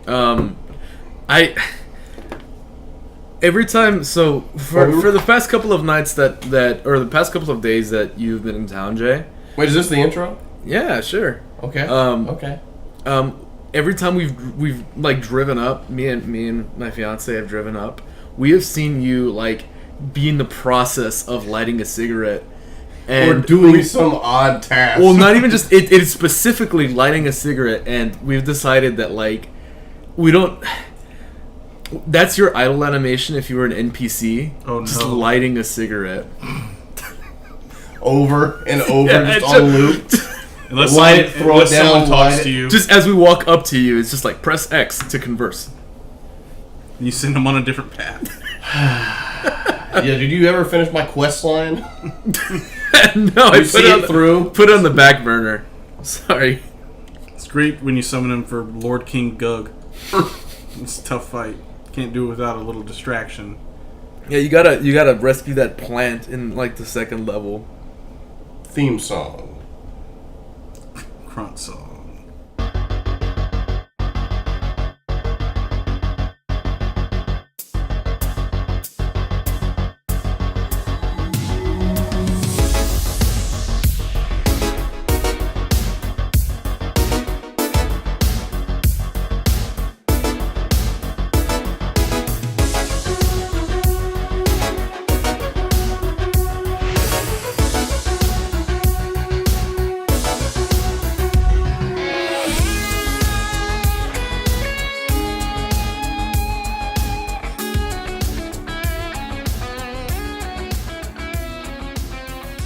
I every time for the past couple of nights or the past couple of days that you've been in town, Jay. Wait, is this the intro? Yeah, sure. Okay. Okay. Every time we've like driven up, me and my fiance have driven up. We have seen you like be in the process of lighting a cigarette. And or doing some odd task. Well, not even just it is specifically lighting a cigarette, and we've decided that like we don't. That's your idle animation if you were an NPC. Oh no! Just lighting a cigarette over and over, just on loop. Unless someone talks to you. Just as we walk up to you, it's just like press X to converse. You send them on a different path. Yeah, did you ever finish my quest line? No, I put it on the back burner. Sorry. It's great when you summon him for Lord King Gug. It's a tough fight. Can't do it without a little distraction. Yeah, you gotta rescue that plant in like the second level. Theme song. Grunt song.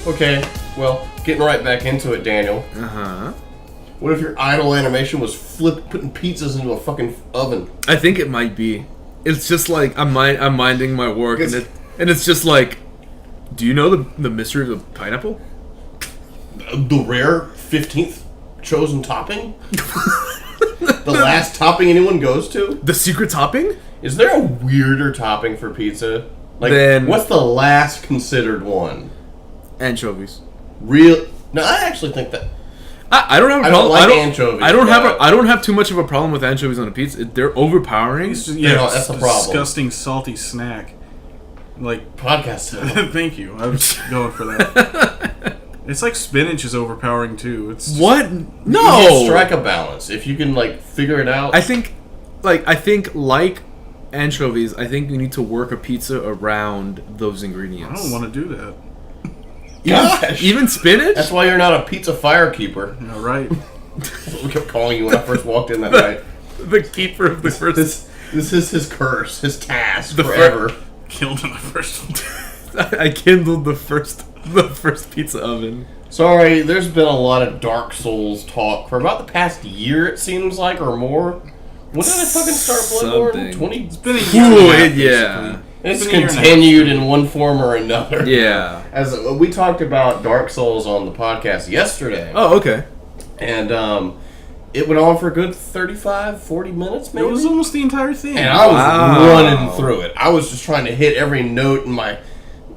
Okay, well, getting right back into it, Daniel. Uh-huh. What if your idle animation was putting pizzas into a fucking oven? I think it might be. It's just like I'm minding my work, and it's just like, do you know the mystery of the pineapple? The rare 15th chosen topping? The last topping anyone goes to? The secret topping? Is there a weirder topping for pizza? Like, what's the last considered one? Anchovies. Real? No, I actually think that. I don't have a problem. I don't like anchovies. I don't have too much of a problem with anchovies on a pizza. They're overpowering. That's the problem. Disgusting salty snack. Like podcast. Thank you. I was going for that. It's like spinach is overpowering too. It's just, what? No. You can strike a balance if you can like figure it out. I think like anchovies. I think you need to work a pizza around those ingredients. I don't want to do that. Gosh. Even spinach? That's why you're not a pizza firekeeper. Yeah, right. That's what we kept calling you when I first walked in that night. The keeper of the first. This is his curse, his task forever. Killed in the first one. I kindled the first pizza oven. Sorry, there's been a lot of Dark Souls talk for about the past year, it seems like, or more. When did I fucking start Bloodborne? 20? It's been a year. Yeah. It's continued in one form or another. Yeah. As we talked about Dark Souls on the podcast yesterday. Oh, okay. And it went on for a good 35, 40 minutes, maybe? It was almost the entire thing. And I was running through it. I was just trying to hit every note in my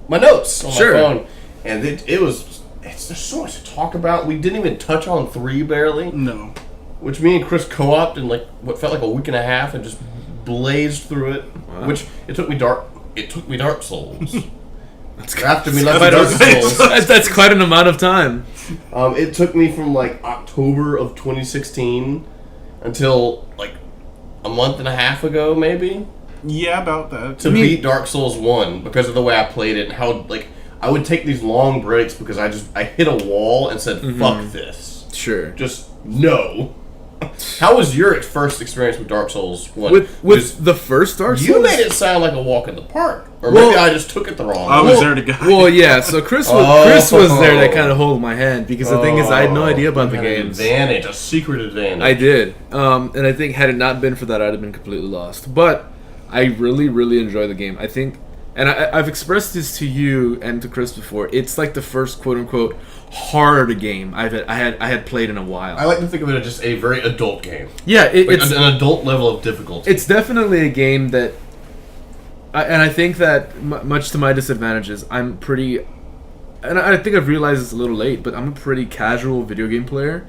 notes on my phone. And it's there's so much to talk about. We didn't even touch on 3 barely. No. Which me and Chris co-opted in like what felt like a week and a half and just blazed through it. Wow. Which it took me Dark Souls. After me left Dark Souls. That's quite an amount of time. It took me from like October of 2016 until like a month and a half ago, maybe. Yeah, about that. To beat Dark Souls 1 because of the way I played it and how like I would take these long breaks because I hit a wall and said, fuck this. Sure. Just no. How was your first experience with Dark Souls 1? With the first Dark Souls? You made it sound like a walk in the park. Or maybe I just took it the wrong way. I was there to guide. Well, yeah, so Chris was there to kind of hold my hand because the thing is I had no idea about the games. A secret advantage. I did. And I think had it not been for that, I'd have been completely lost. But I really, really enjoy the game. I think, and I've expressed this to you and to Chris before, it's like the first quote-unquote hard game I had played in a while. I like to think of it as just a very adult game. Yeah, it's an adult level of difficulty. It's definitely a game that, and I think that much to my disadvantages, I'm pretty, and I think I've realized this a little late, but I'm a pretty casual video game player.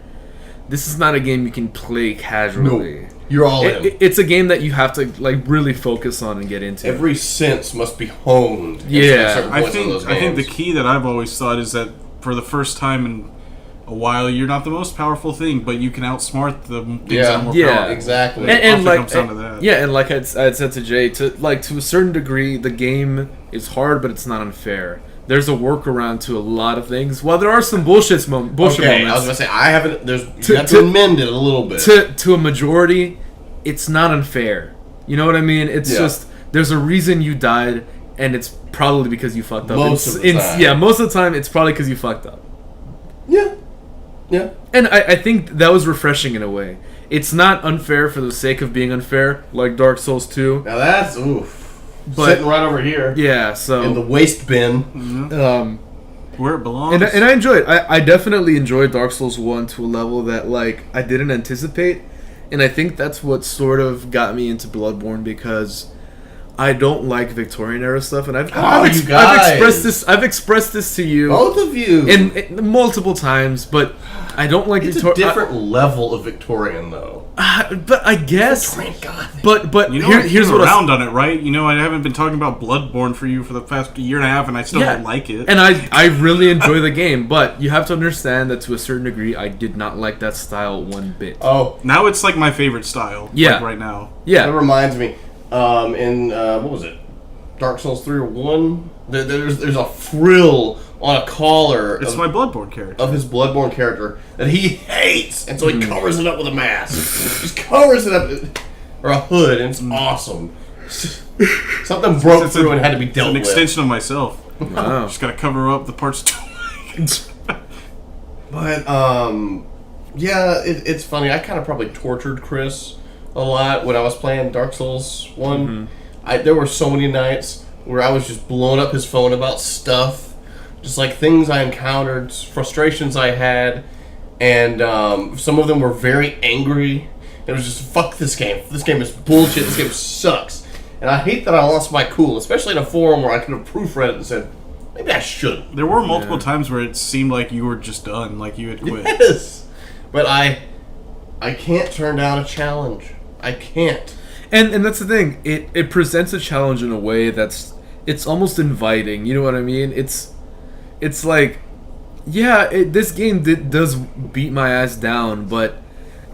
This is not a game you can play casually. No. You're all in. It's a game that you have to like really focus on and get into. Every sense must be honed. Yeah. I think the key that I've always thought is that for the first time in a while, you're not the most powerful thing, but you can outsmart the things that are more powerful. Exactly. And like, comes down to that. Yeah, and like I had said to Jay, to a certain degree, the game is hard, but it's not unfair. There's a workaround to a lot of things. While there are some bullshit moments. I was gonna say I haven't. You have to amend it a little bit. To a majority, it's not unfair. You know what I mean? It's just there's a reason you died, and it's probably because you fucked up. Most of the time. Yeah, most of the time it's probably because you fucked up. Yeah. Yeah. And I think that was refreshing in a way. It's not unfair for the sake of being unfair, like Dark Souls 2. Now that's sitting right over here. Yeah, so in the waste bin. Where it belongs. And I enjoyed. I definitely enjoyed Dark Souls 1 to a level that like I didn't anticipate, and I think that's what sort of got me into Bloodborne because I don't like Victorian era stuff, and I've expressed this to you, both of you, in multiple times, but I don't like It's a different level of Victorian, though. But I guess. But you know, here's what around on it, right? You know, I haven't been talking about Bloodborne for you for the past year and a half, and I still don't like it. And I really enjoy the game, but you have to understand that to a certain degree, I did not like that style one bit. Oh, now it's like my favorite style. Yeah, like right now. Yeah, that reminds me. In what was it? Dark Souls 3 or 1? There's a frill on a collar. It's my Bloodborne character. Of his Bloodborne character that he hates, and so he covers it up with a mask. Just covers it up, or a hood, and it's awesome. Something broke through and had to be dealt with. It's an extension of myself. Wow. Just gotta cover up the parts. But yeah, it's funny. I kind of probably tortured Chris a lot when I was playing Dark Souls 1. There were so many nights where I was just blowing up his phone about stuff. Just like things I encountered, frustrations I had, and some of them were very angry. It was just, fuck this game. This game is bullshit. This game sucks. And I hate that I lost my cool, especially in a forum where I could have proofread it and said, maybe I shouldn't. There were multiple times where it seemed like you were just done, like you had quit. Yes. But I can't turn down a challenge. I can't. And that's the thing. It presents a challenge in a way it's almost inviting. You know what I mean? It's like, yeah, this game does beat my ass down, but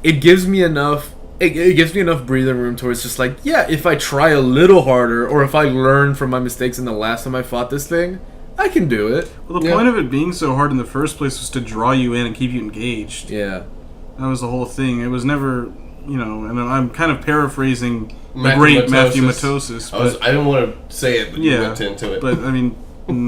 it gives me enough. It gives me enough breathing room towards just like, yeah, if I try a little harder, or if I learn from my mistakes in the last time I fought this thing, I can do it. Well, the point of it being so hard in the first place was to draw you in and keep you engaged. Yeah, that was the whole thing. It was never, you know, and I'm kind of paraphrasing the great Matthew Matosis. I didn't want to say it, but you went into it. But I mean,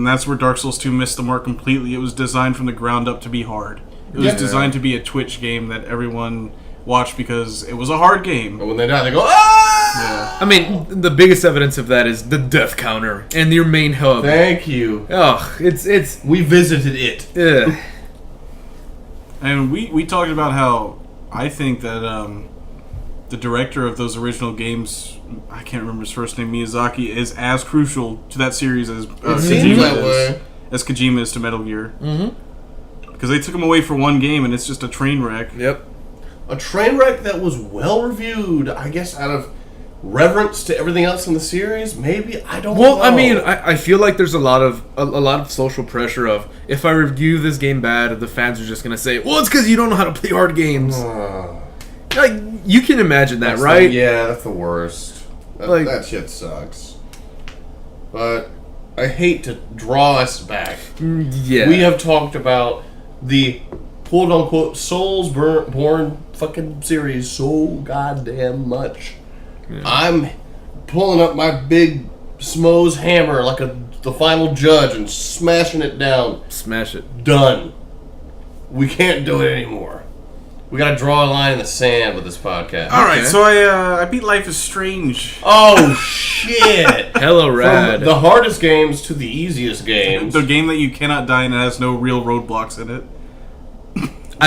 that's where Dark Souls 2 missed the mark completely. It was designed from the ground up to be hard. It was designed to be a Twitch game that everyone watched because it was a hard game. And when they die, they go, ah! Yeah. I mean, the biggest evidence of that is the death counter and your main hub. Thank you. Oh, it's we visited it. Yeah. And we talked about how I think that the director of those original games, I can't remember his first name, Miyazaki, is as crucial to that series as Kojima is to Metal Gear. Because they took him away for one game, and it's just a train wreck. Yep. A train wreck that was well reviewed, I guess, out of reverence to everything else in the series. Maybe, I don't know. Well, I mean, I feel like there's a lot of social pressure of, if I review this game bad, the fans are just gonna say, well, it's because you don't know how to play hard games. Like, you can imagine that, right? That's the worst. That shit sucks. But I hate to draw us back. Yeah. We have talked about the quote-unquote Soulsborne fucking series so goddamn much. Yeah. I'm pulling up my big Smo's hammer like the final judge and smashing it down. Smash it. Done. We can't do it anymore. We gotta draw a line in the sand with this podcast. Alright, so I beat Life is Strange. Oh, shit! Hello, rad. From the hardest games to the easiest games. The game that you cannot die in and has no real roadblocks in it.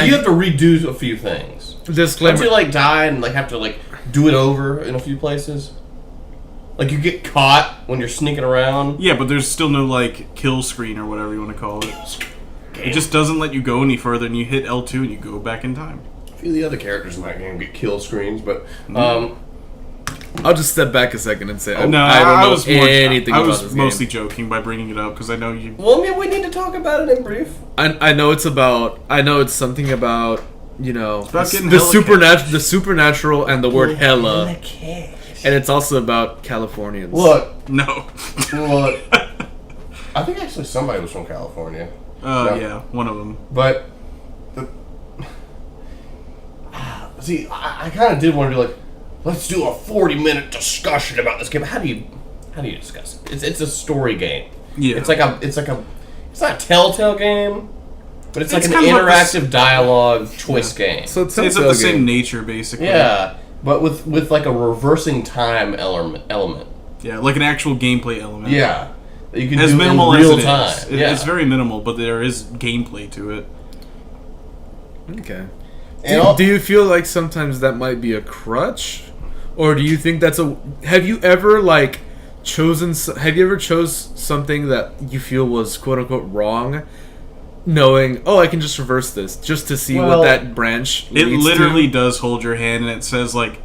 You have to redo a few things. Disclaimer. Don't you die and have to do it over in a few places? Like you get caught when you're sneaking around. Yeah, but there's still no kill screen or whatever you want to call it. It just doesn't let you go any further, and you hit L2 and you go back in time. few of the other characters in that game get kill screens, but I'll just step back a second and say, I don't know anything I about was this mostly game. joking by bringing it up because I know you. Well, I mean, we need to talk about it in brief. I know it's something about, you know, about getting the hella supernatural and the word hella. And it's also about Californians. Look, No. look. I think actually somebody was from California. No. Yeah, one of them. But, see, I kind of did want to be like, let's do a 40-minute discussion about this game. How do you discuss it? It's a story game. Yeah. It's not a Telltale game, but it's like an kind of like interactive dialogue choice game. So it's It's of a the game. same nature, basically. Yeah, but with like a reversing time element. Yeah, like an actual gameplay element. Yeah, that you can As do minimal in as real it time. is. Yeah. It's very minimal, but there is gameplay to it. Okay. And Do you feel like sometimes that might be a crutch? Or do you think that's a... Have you ever, like, Have you ever chose something that you feel was quote-unquote wrong, knowing, oh, I can just reverse this, just to see what that branch It leads literally to? does hold your hand, and it says, like...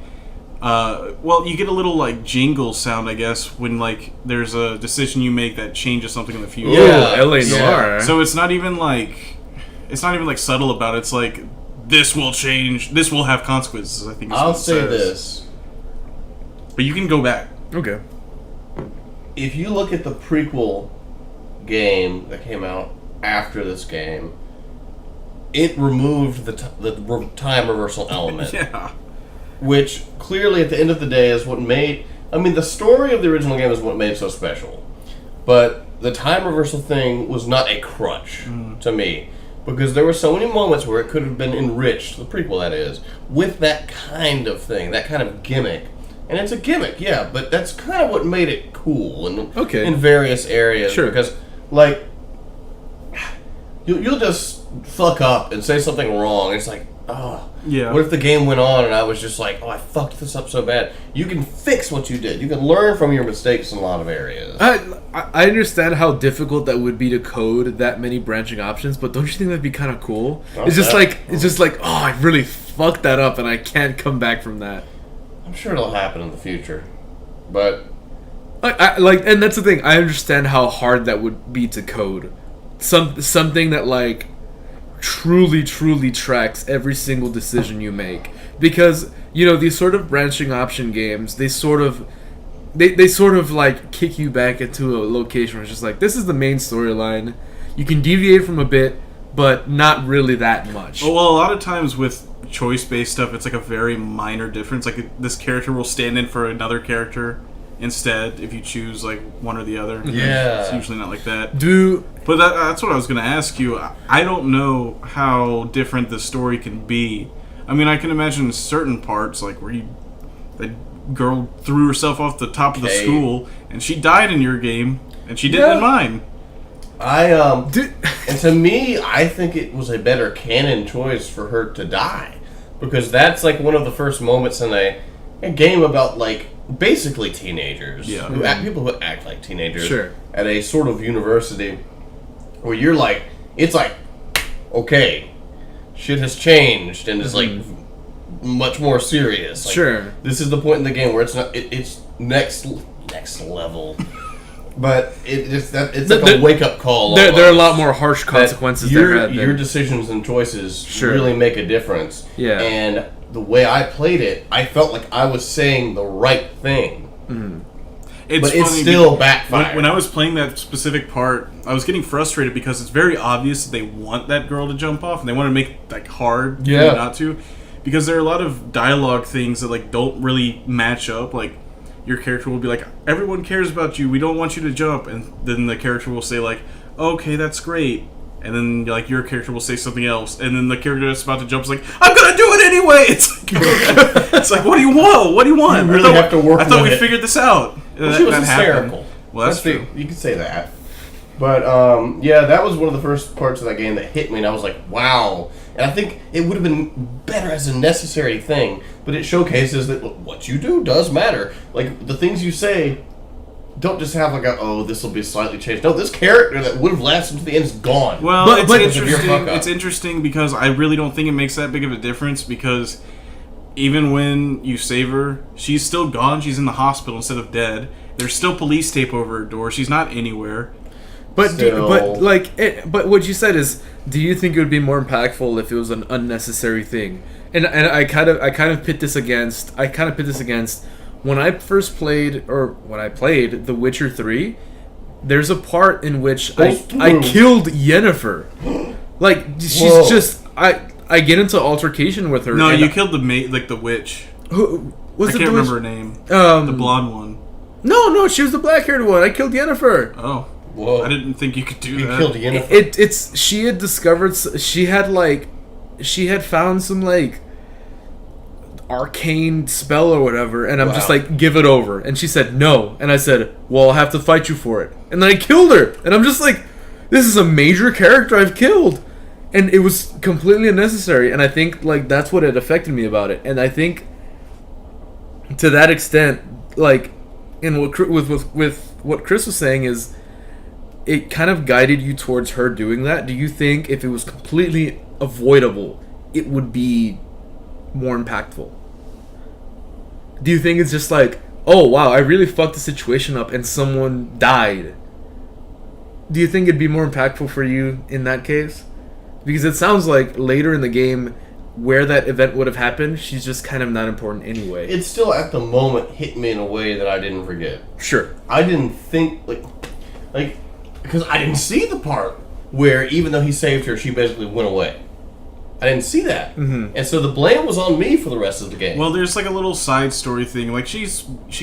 well, you get a little, like, jingle sound, I guess, when, like, there's a decision you make that changes something in the future. Ooh, Yeah. L.A. Yeah. Noire. So it's not even, like... It's not even, like, subtle about it. It's like, this will change, this will have consequences, I think is I'll what it say says. this. But you can go back. Okay. If you look at the prequel game that came out after this game, it removed the time reversal element. Yeah. Which clearly at the end of the day is what made... I mean, the story of the original game is what made it so special. But the time reversal thing was not a crutch to me. Because there were so many moments where it could have been enriched, the prequel that is, with that kind of thing, that kind of gimmick. And it's a gimmick, yeah, but that's kind of what made it cool in various areas. Sure. Because, like, you'll just fuck up and say something wrong. It's like, oh... Yeah. What if the game went on and I was just like, oh, I fucked this up so bad? You can fix what you did. You can learn from your mistakes in a lot of areas. I understand how difficult that would be to code that many branching options, but don't you think that'd be kind of cool? It's just like, oh, I really fucked that up and I can't come back from that. I'm sure it'll happen in the future. But and that's the thing. I understand how hard that would be to code. Something that, like, truly tracks every single decision you make, because, you know, these sort of branching option games, they sort of like kick you back into a location where it's just like, this is the main storyline, you can deviate from a bit but not really that much. Well, a lot of times with choice-based stuff, it's like a very minor difference. Like, this character will stand in for another character instead if you choose, like, one or the other. Yeah. It's usually not like that. But that's what I was going to ask you. I don't know how different the story can be. I mean, I can imagine certain parts, like where that girl threw herself off the top of the school, and she died in your game, and she didn't in mine. and to me, I think it was a better canon choice for her to die, because that's like one of the first moments in a game about, like, basically teenagers, people who act like teenagers at a sort of university, where you're like, it's like, okay, shit has changed and is like much more serious. Like, this is the point in the game where it's not, it's next level. But it's like a wake up call. There are a lot more harsh consequences. Your decisions and choices really make a difference. Yeah. And the way I played it, I felt like I was saying the right thing. But it still backfired. When I was playing that specific part, I was getting frustrated because it's very obvious that they want that girl to jump off, and they want to make it, like, hard for you not to. Because there are a lot of dialogue things that, like, don't really match up. Like, your character will be like, everyone cares about you, we don't want you to jump. And then the character will say, like, okay, that's great. And then, like, your character will say something else. And then the character that's about to jump is like, I'm gonna do it anyway! It's like, what do you want? What do you want? You really have to work I thought we with it. figured this out. Well, she was hysterical. Well, that's true. You could say that. But, yeah, that was one of the first parts of that game that hit me, and I was like, wow. And I think it would have been better as a necessary thing, but it showcases that what you do does matter. Like, the things you say don't just have like this will be slightly changed. No, this character that would have lasted to the end is gone. Well, but it's interesting. It's interesting because I really don't think it makes that big of a difference because even when you save her, she's still gone. She's in the hospital instead of dead. There's still police tape over her door. She's not anywhere. But but what you said is, do you think it would be more impactful if it was an unnecessary thing? And I kind of pit this against when I first played when I played The Witcher 3. There's a part in which I killed Yennefer. Like she's just I get into altercation with her. No, you killed the witch. Who was I can't remember her name. The blonde one. No, she was the black-haired one. I killed Yennefer. Oh. Whoa. I didn't think you could do that. You killed Yennefer. She had discovered, she had found some like arcane spell or whatever, and I'm just like, give it over. And she said no, and I said, well, I'll have to fight you for it. And then I killed her, and I'm just like, this is a major character I've killed, and it was completely unnecessary. And I think like that's what it affected me about it. And I think to that extent, like, and with what Chris was saying is, it kind of guided you towards her doing that. Do you think if it was completely avoidable, it would be more impactful? Do you think it's just like, oh wow, I really fucked the situation up and someone died? Do you think it'd be more impactful for you in that case? Because it sounds like later in the game, where that event would have happened, she's just kind of not important anyway. It still at the moment hit me in a way that I didn't forget. Sure. I didn't think like because I didn't see the part where even though he saved her, she basically went away. I didn't see that. Mm-hmm. And so the blame was on me for the rest of the game. Well, there's like a little side story thing. Like she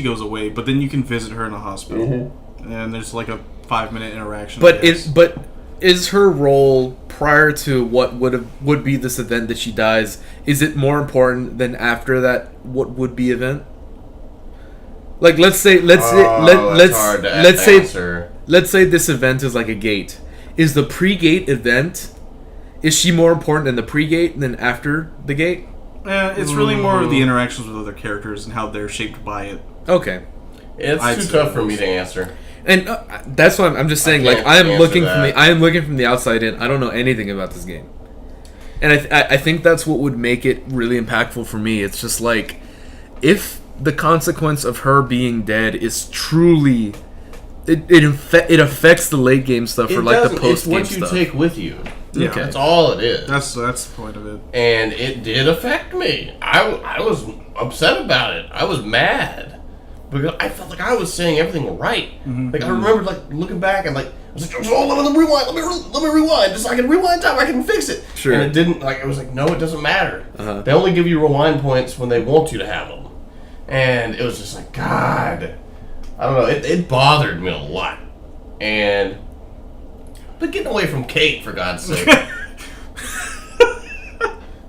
goes away, but then you can visit her in a hospital. Mm-hmm. And there's like a 5-minute interaction. But is her role prior to what would be this event that she dies, is it more important than after that what would be event? Like let's say this event is like a gate. Is the pre-gate event, is she more important than the pre-gate than after the gate? It's really more of the interactions with other characters and how they're shaped by it. Okay. It's too tough for me to answer. And that's why I'm just saying, like, I am looking from the outside in. I don't know anything about this game. And I think that's what would make it really impactful for me. It's just like, if the consequence of her being dead is truly, it affects the late game stuff or like the post game stuff. It's what you take with you. Yeah, okay. That's all it is. That's the point of it. And it did affect me. I was upset about it. I was mad because I felt like I was saying everything right. Mm-hmm. Like I remember, like looking back and like I was like, "Oh, let me rewind. Let me rewind. Just so I can rewind time. I can fix it." Sure. And it didn't. Like it was like, no, it doesn't matter. Uh-huh. They only give you rewind points when they want you to have them. And it was just like, God, I don't know. It bothered me a lot. But getting away from Kate, for God's sake.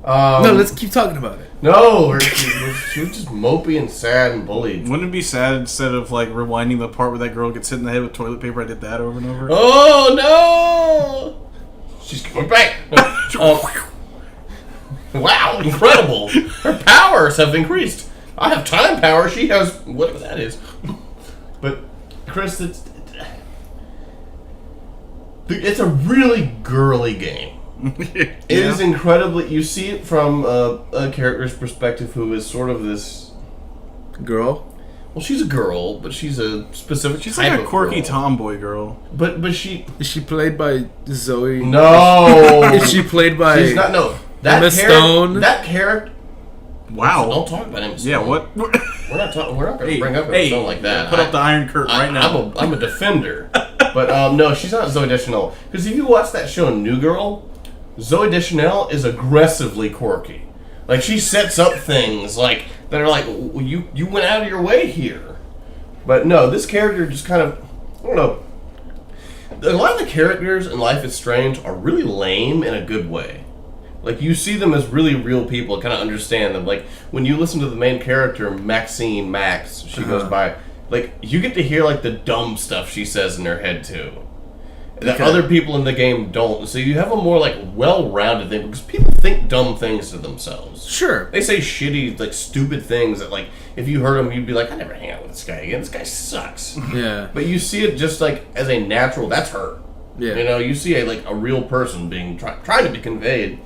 No, let's keep talking about it. No, she was just mopey and sad and bullied. Wouldn't it be sad instead of like rewinding the part where that girl gets hit in the head with toilet paper? I did that over and over. Oh no! She's coming back. Wow, incredible! Her powers have increased. I have time power. She has whatever that is. But Chris, it's a really girly game. It is incredibly. You see it from a character's perspective, who is sort of this girl. Well, she's a girl, but she's a specific. She's type like a quirky girl. Tomboy girl. But she is she played by Zoe? No. Is she played by? She's not. No. Emma Stone. That character. Wow. Don't talk about Emma Stone. Yeah. What? We're not going to bring up Emma Stone like that. Put up the Iron Curtain right now. I'm a defender. But no, she's not Zoe Deschanel. Because if you watch that show New Girl, Zoe Deschanel is aggressively quirky. Like she sets up things like that are like, well, you went out of your way here. But no, this character just kind of, I don't know. A lot of the characters in Life is Strange are really lame in a good way. Like you see them as really real people, kind of understand them. Like when you listen to the main character, Maxine Max, she goes by. Like you get to hear like the dumb stuff she says in her head too. That other people in the game don't. So you have a more like well-rounded thing because people think dumb things to themselves. Sure. They say shitty, like stupid things that like if you heard them, you'd be like, I never hang out with with this guy again. This guy sucks. Yeah. But you see it just like as a natural. That's her. Yeah. You know, you see a real person being trying to be conveyed,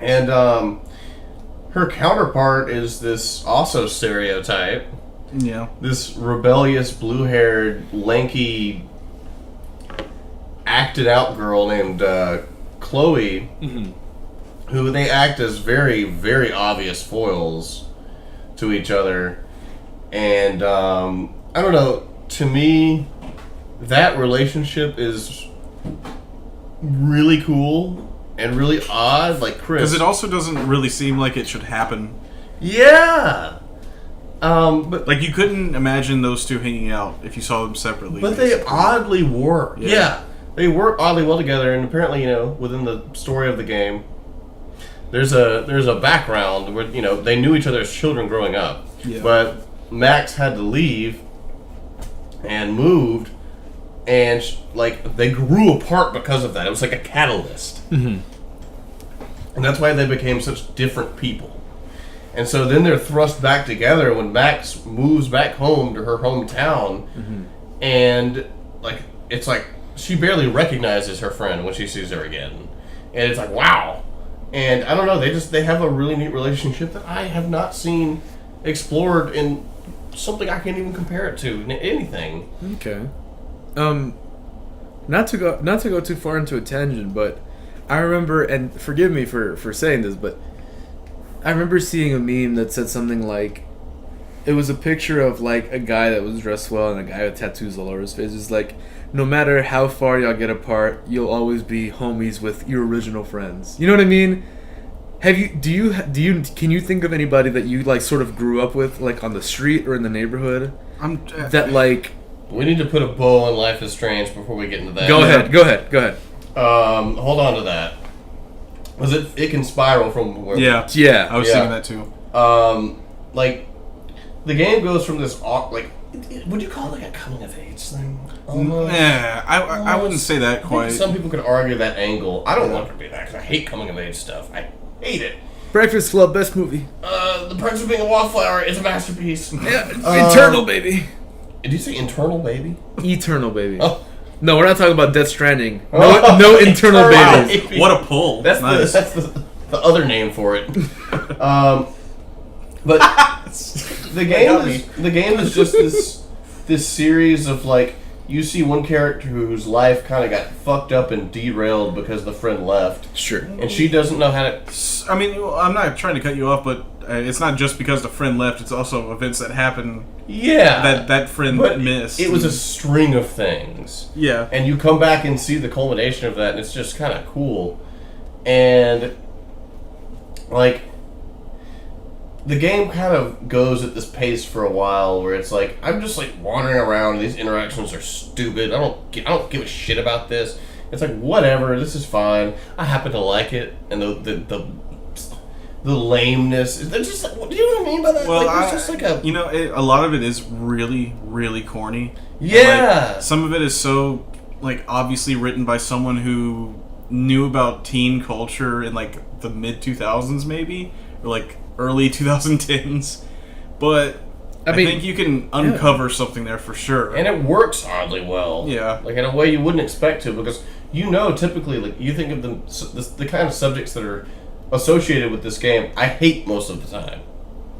and her counterpart is this also stereotype. Yeah. This rebellious, blue-haired, lanky, acted-out girl named Chloe, who they act as very, very obvious foils to each other. And, I don't know, to me, that relationship is really cool and really odd, like Chris. Because it also doesn't really seem like it should happen. Yeah! But Like, you couldn't imagine those two hanging out if you saw them separately. But they oddly work. Yeah. Yeah. They work oddly well together, and apparently, you know, within the story of the game, there's a background where, you know, they knew each other as children growing up. Yeah. But Max had to leave and moved, and like they grew apart because of that. It was like a catalyst. And that's why they became such different people. And so then they're thrust back together when Max moves back home to her hometown, and like it's like she barely recognizes her friend when she sees her again, and it's like wow. And I don't know, they have a really neat relationship that I have not seen explored in something I can't even compare it to anything. Okay. Not to go too far into a tangent, but I remember, and forgive me for saying this, but I remember seeing a meme that said something like, it was a picture of like a guy that was dressed well and a guy with tattoos all over his face. It's like, no matter how far y'all get apart, you'll always be homies with your original friends. You know what I mean? Can you think of anybody that you like sort of grew up with, like on the street or in the neighborhood, that like? We need to put a bow on Life is Strange before we get into that. Go ahead. Hold on to that. Was it can spiral from where? Yeah. I was thinking that too. Like the game goes from this like, would you call it like a coming of age thing? Almost. Yeah, I wouldn't say that quite. Some people could argue that angle. I don't want it to be that because I hate coming of age stuff. I hate it. Breakfast Club, best movie. The Perks of Being a Wallflower is a masterpiece. Yeah, Eternal Baby. Did you say Internal Baby? Eternal Baby. Oh. No, we're not talking about Death Stranding. No internal babies. Baby. What a pull! That's nice. that's the other name for it. But the game is just this series of like, you see one character whose life kind of got fucked up and derailed because the friend left. Sure. And she doesn't know how to. I mean, I'm not trying to cut you off, but it's not just because the friend left. It's also events that happen. Yeah. That friend missed. It was a string of things. Yeah. And you come back and see the culmination of that, and it's just kind of cool. And like, the game kind of goes at this pace for a while where it's like, I'm just like wandering around, these interactions are stupid, I don't give a shit about this. It's like, whatever, this is fine. I happen to like it, and the lameness. It's just like, do you know what I mean by that? Well, like, it's just like a... a lot of it is really, really corny. Yeah! Like, some of it is so, like, obviously written by someone who knew about teen culture in, like, the mid-2000s, maybe? Or, like, early 2010s. But I think you can uncover something there for sure. And it works oddly well. Yeah. Like, in a way you wouldn't expect to, because typically, like, you think of the kind of subjects that are associated with this game, I hate most of the time.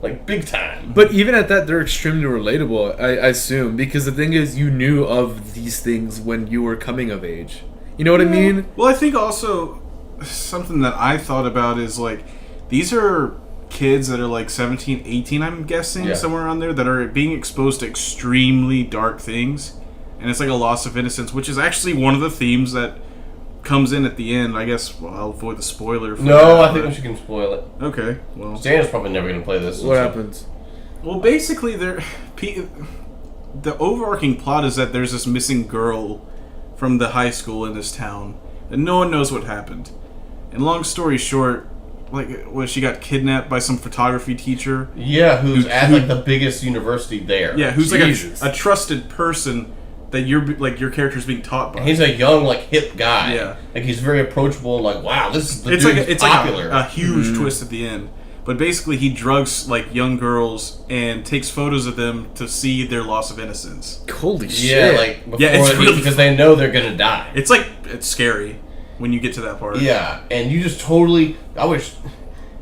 Like, big time. But even at that, they're extremely relatable, I assume, because the thing is, you knew of these things when you were coming of age. You know what I mean? Well, I think also something that I thought about is, like, these are kids that are like 17, 18, I'm guessing, somewhere around there, that are being exposed to extremely dark things. And it's like a loss of innocence, which is actually one of the themes that comes in at the end. I guess, well, I'll avoid the spoiler. I think we can spoil it. Okay, well. Dana's probably never going to play this. What happens? Well, basically, the overarching plot is that there's this missing girl from the high school in this town, and no one knows what happened. And long story short, like, she got kidnapped by some photography teacher. Yeah, who's at like the biggest university there. Yeah, who's like a trusted person that your character's being taught by. And he's a young, like, hip guy. Yeah, like, he's very approachable and like, wow, this is it's popular. Like a huge twist at the end. But basically, he drugs like young girls and takes photos of them to see their loss of innocence. Holy shit! Yeah, like before it's really, because they know they're gonna die. It's scary when you get to that part. Yeah, and you just totally. I wish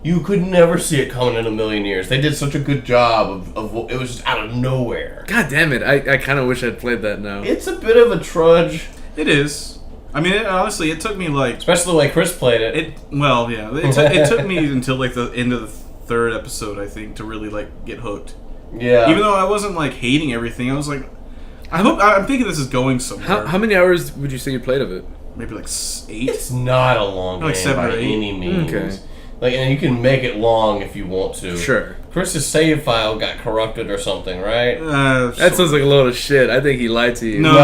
you could never see it coming in a million years. They did such a good job of it was just out of nowhere. God damn it! I kind of wish I'd played that now. It's a bit of a trudge. It is. I mean, honestly, it took me like... Especially the way Chris played it. It took me until like the end of the third episode, I think, to really like get hooked. Yeah. Even though I wasn't like hating everything, I was like, I'm thinking this is going somewhere. How many hours would you say you played of it? Maybe like 8? It's not a long Like game 7 or by 8. any means. Okay. Like, and you can make it long if you want to. Sure. Chris's save file got corrupted or something, right? That sounds like a load of shit. I think he lied to you. No.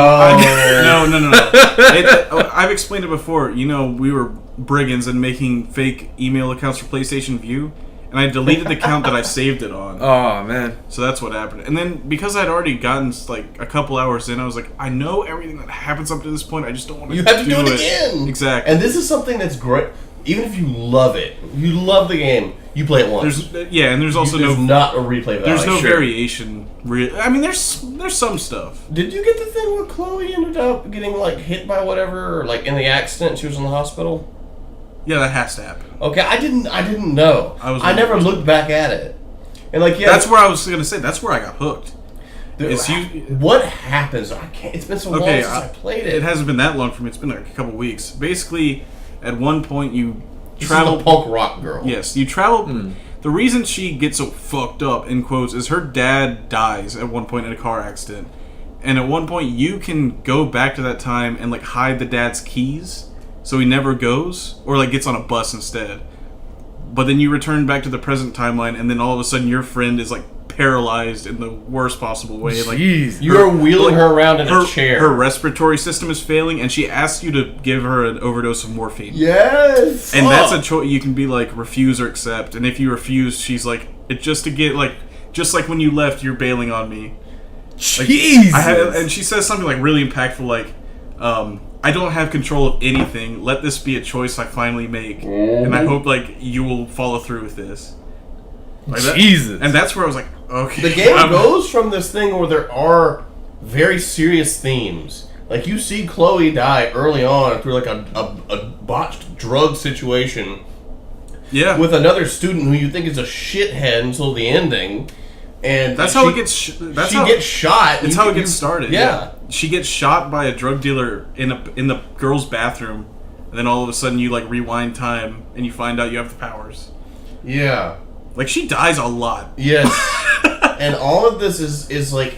I've explained it before. You know, we were brigands and making fake email accounts for PlayStation View, and I deleted the account that I saved it on. Oh, man. So that's what happened. And then because I'd already gotten like a couple hours in, I was like, I know everything that happens up to this point. I just don't want to. You have to do it again. Exactly. And this is something that's great. Even if you love it, you love the game, you play it once. There's also there's not a replay value. There's no variation. I mean, there's some stuff. Did you get the thing where Chloe ended up getting like hit by whatever, or like in the accident? She was in the hospital. Yeah, that has to happen. Okay, I didn't know. I never looked back at it, and like that's where I was gonna say. That's where I got hooked. What happens? I can't. It's been so long since I played it. It hasn't been that long for me. It's been like a couple weeks. Basically, at one point you travel. This is the punk rock girl. Yes, you travel. The reason she gets so fucked up in quotes is her dad dies at one point in a car accident, and at one point you can go back to that time and like hide the dad's keys, so he never goes, or like gets on a bus instead. But then you return back to the present timeline, and then all of a sudden your friend is like paralyzed in the worst possible way. Jeez. Like you're wheeling her around in a chair. Her respiratory system is failing, and she asks you to give her an overdose of morphine. Yes, and that's a choice. You can be like refuse or accept, and if you refuse, she's like, it's just to get like, just like when you left, you're bailing on me. Jesus. And she says something like really impactful, like, I don't have control of anything. Let this be a choice I finally make, and I hope like you will follow through with this. Like Jesus. And that's where I was like, okay. The game goes from this thing where there are very serious themes. Like, you see Chloe die early on through, like, a botched drug situation. Yeah. With another student who you think is a shithead until the ending. And that's how it gets... She gets shot. That's how it gets started. Yeah. She gets shot by a drug dealer in the girl's bathroom. And then all of a sudden you, like, rewind time and you find out you have the powers. Yeah. Like, she dies a lot. Yes. And all of this is like,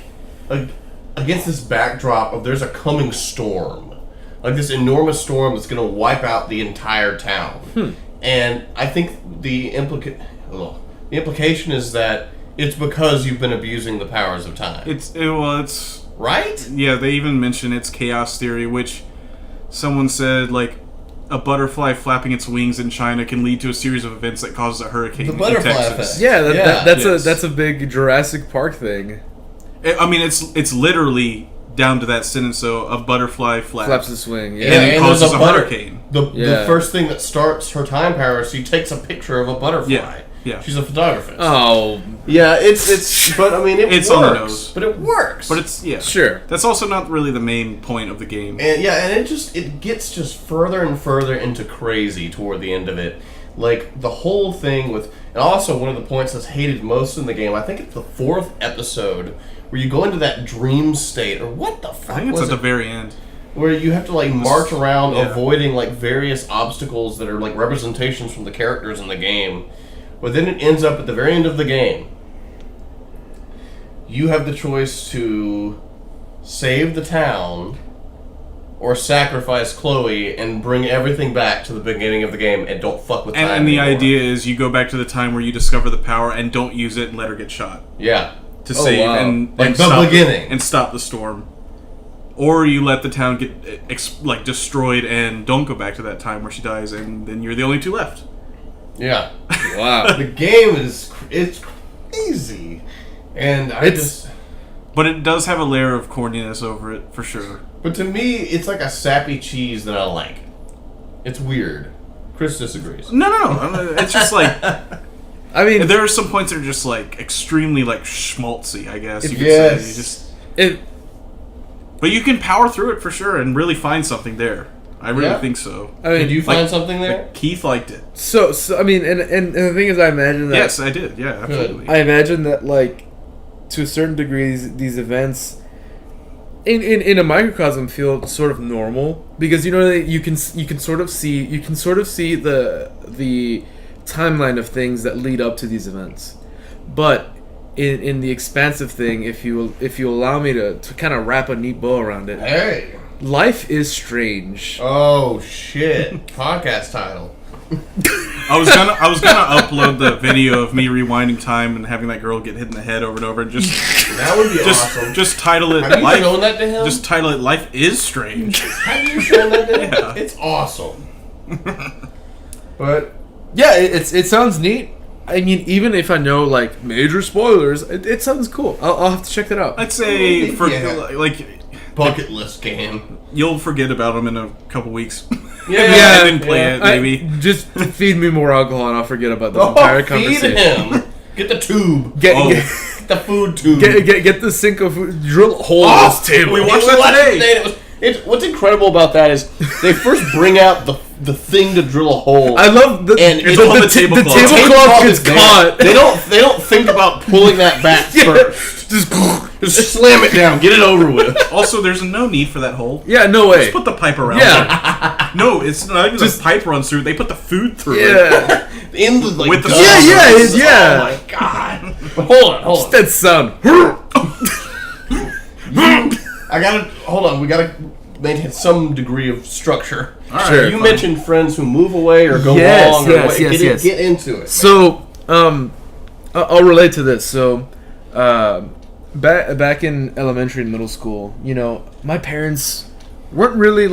against this backdrop of there's a coming storm. Like this enormous storm that's going to wipe out the entire town. And I think the implication is that it's because you've been abusing the powers of time. It's right? Yeah, they even mention it's chaos theory, which someone said, like, a butterfly flapping its wings in China can lead to a series of events that causes a hurricane in Texas. Effect. Yeah, that's a big Jurassic Park thing. I mean, it's literally down to that sentence. So a butterfly flaps its wing, and it causes a hurricane. The first thing that starts her time power is she takes a picture of a butterfly. Yeah. She's a photographer. Oh. Yeah, it's but I mean it's works. On the nose. But it works. But it's Sure. That's also not really the main point of the game. And it gets just further and further into crazy toward the end of it. Like the whole thing with, and also one of the points that's hated most in the game, I think it's the 4th episode where you go into that dream state, or what the fuck? I think it's at the very end. Where you have to like march around avoiding like various obstacles that are like representations from the characters in the game. But then it ends up at the very end of the game. You have the choice to save the town or sacrifice Chloe and bring everything back to the beginning of the game and don't fuck with time And the anymore. idea is you go back to the time where you discover the power and don't use it and let her get shot. Yeah. To save and like the stop beginning. and stop the storm. Or you let the town get destroyed and don't go back to that time where she dies, and then you're the only 2 left. Yeah. Wow. The game it's crazy. And But it does have a layer of corniness over it, for sure. But to me, it's like a sappy cheese that I like. It's weird. Chris disagrees. No. It's just like... I mean, And there are some points that are just like extremely like schmaltzy, I guess you could Yes. say. You just, it, but you can power through it for sure and really find something there. I really Yeah. think so. I mean, Did you find like- something there? Keith liked it. so I mean, and the thing is, I imagine that. Yes, I did. Yeah, absolutely. I imagine that, like, to a certain degree, these events in a microcosm feel sort of normal because you can sort of see the timeline of things that lead up to these events, but in the expansive thing, if you allow me to kind of wrap a neat bow around it, Hey. life is strange. Oh shit! Podcast title. I was gonna upload the video of me rewinding time and having that girl get hit in the head over and over and just That would be awesome. just title it Have you Life. shown that to him? Just title it Life is Strange. Have you shown that to him? Yeah. It's awesome. But Yeah, it sounds neat. I mean, even if I know like major spoilers, it sounds cool. I'll have to check that out. I'd say for Yeah. like bucket list game. you'll forget about them in a couple weeks. Yeah, and then play it maybe. Just feed me more alcohol and I'll forget about this Oh, entire feed conversation. him. Get the tube. Get, Oh. get, The food tube. get the sink of food, drill a hole in Oh, this table. we We watched watched that it today. and what's incredible about that is they first bring out the thing to drill a hole. I love the And it's on the tablecloth. The tablecloth gets is there. caught. They don't think about pulling that back first. Just slam it down. Get it over with. Also, there's no need for that hole. Yeah, no way. Just put the pipe around. Yeah. There. No, it's not even Just- the pipe runs through. They put the food through. It. Yeah, In the like With the dust. sauce. Yeah. Oh my god. But hold on. that sound. I gotta hold on. We gotta maintain some degree of structure. All right. Sure. You mentioned friends who move away or go Yes, wrong. yes, or yes, yes. Get into it. So, I'll relate to this. So, back in elementary and middle school, my parents weren't really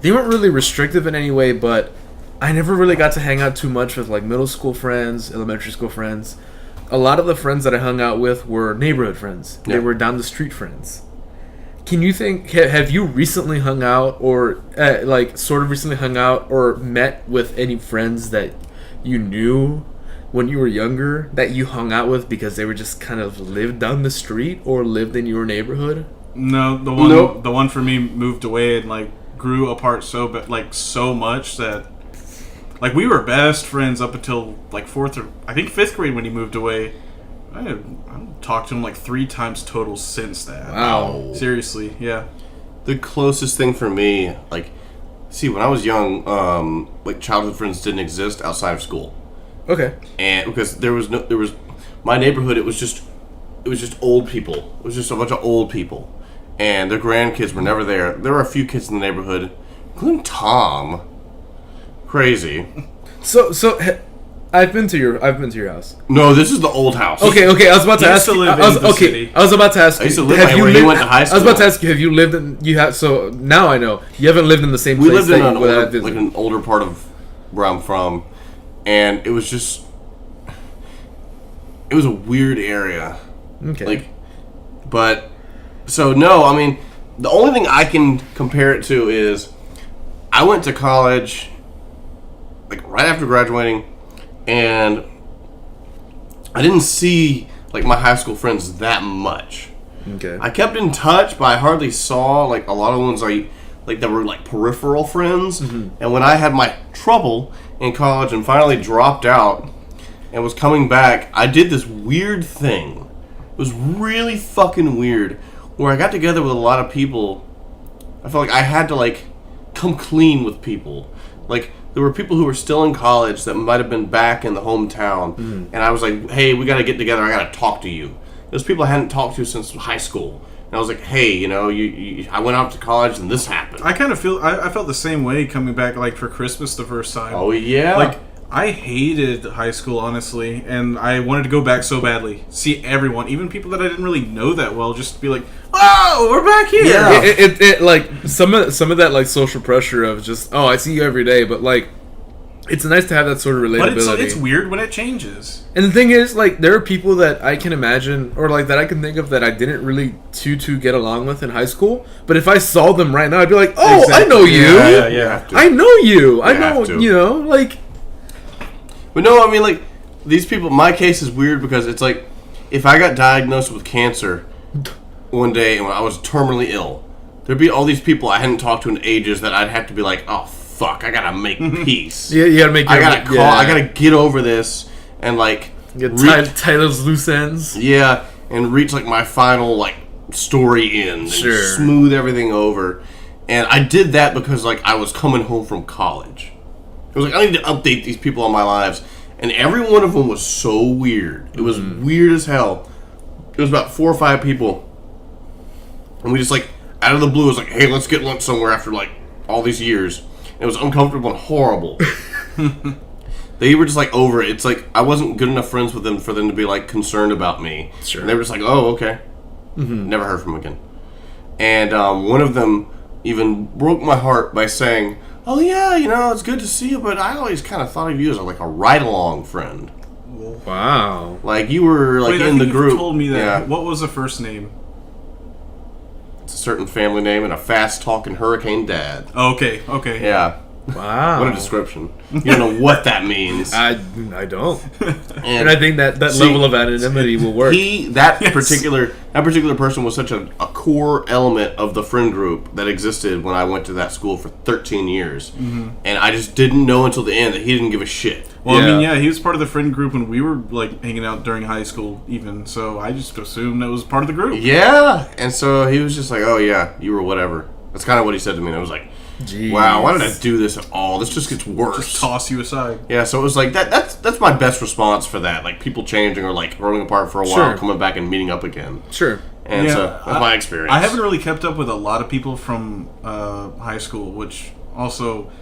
they weren't really restrictive in any way, but I never really got to hang out too much with like middle school friends, elementary school friends. A lot of the friends that I hung out with were neighborhood friends. They Yeah. were down the street friends. Can you think? Have you recently hung out, or sort of recently hung out, or met with any friends that you knew when you were younger that you hung out with because they were just kind of lived down the street or lived in your neighborhood? No, the one Nope. the one for me moved away and like grew apart so much that like we were best friends up until like fourth or I think fifth grade when he moved away. I talked to him like 3 times total since that. Wow. Seriously, yeah. The closest thing for me, when I was young, childhood friends didn't exist outside of school, Okay. and because there was my neighborhood, it was just old people. It was just a bunch of old people, and their grandkids were never there. There were a few kids in the neighborhood, including Tom. Crazy. So I've been to your house. No, this is the old house. Okay. I was about to He ask. used to you- live I was in the city. I was about to ask. I used to you, live have by you where he lived- went to high I was about to school. ask you. Have you lived in? You have. So now I know you haven't lived in the same We place lived in that I an visited. older part of where I'm from, and it was a weird area. Okay. So no, I mean, the only thing I can compare it to is I went to college right after graduating, and I didn't see my high school friends that much. Okay. I kept in touch, but I hardly saw a lot of ones that were peripheral friends. Mm-hmm. And when I had my trouble in college and finally dropped out and was coming back, I did this weird thing. It was really fucking weird, where I got together with a lot of people. I felt like I had to come clean with people. There were people who were still in college that might have been back in the hometown, and I was like, "Hey, we got to get together. I got to talk to you." There's people I hadn't talked to since high school, and I was like, "Hey, I went out to college and this happened." I kind of feel I felt the same way coming back for Christmas the first time. Oh yeah, I hated high school, honestly, and I wanted to go back so badly. See everyone, even people that I didn't really know that well, just be like, "Oh, we're back here!" Yeah. It some of that social pressure of just I see you every day, but it's nice to have that sort of But relatability. it's weird when it changes. And the thing is, there are people that I can imagine, or that I can think of that I didn't really too get along with in high school. But if I saw them right now, I'd be like, "Oh, I know you. Yeah. I know you. I You have know to. you know." But no, I mean these people, my case is weird because it's like, if I got diagnosed with cancer one day and I was terminally ill, there'd be all these people I hadn't talked to in ages that I'd have to be like, oh fuck, I gotta make peace. Yeah, you gotta make. I gotta call. I gotta get over this and like tie those loose ends. Yeah, and reach like my final like story end. Sure. And smooth everything over. And I did that because like I was coming home from college. It was like, I need to update these people on my lives. And every one of them was so weird. It was weird as hell. It was about 4 or 5 people. And we just like, out of the blue, was like, hey, let's get lunch somewhere after like all these years. And it was uncomfortable and horrible. They were just like over it. It's like, I wasn't good enough friends with them for them to be like concerned about me. Sure. And they were just like, oh, okay. Never heard from them again. And one of them even broke my heart by saying, oh yeah, you know, it's good to see you, but I always kind of thought of you as like a ride-along friend. Wow. Like you were like in the group. You told me that. Yeah. What was the first name? It's a certain family name and a fast-talking hurricane dad. Okay. Yeah. Wow. What a description. You don't know what that means. I don't. And I think that level of anonymity will work. That particular person was such a core element of the friend group that existed when I went to that school for 13 years. And I just didn't know until the end that he didn't give a shit. Well, I mean, he was part of the friend group when we were like hanging out during high school even, so I just assumed that was part of the group. Yeah. And so he was just like, oh yeah, you were whatever. That's kind of what he said to me. And I was like, jeez. Wow, why did I do this at all? This just gets worse. Just toss you aside. Yeah, so it was like that's my best response for that. Like people changing or like growing apart for a while, coming back and meeting up again. Sure. And so that's my experience. I haven't really kept up with a lot of people from high school, which also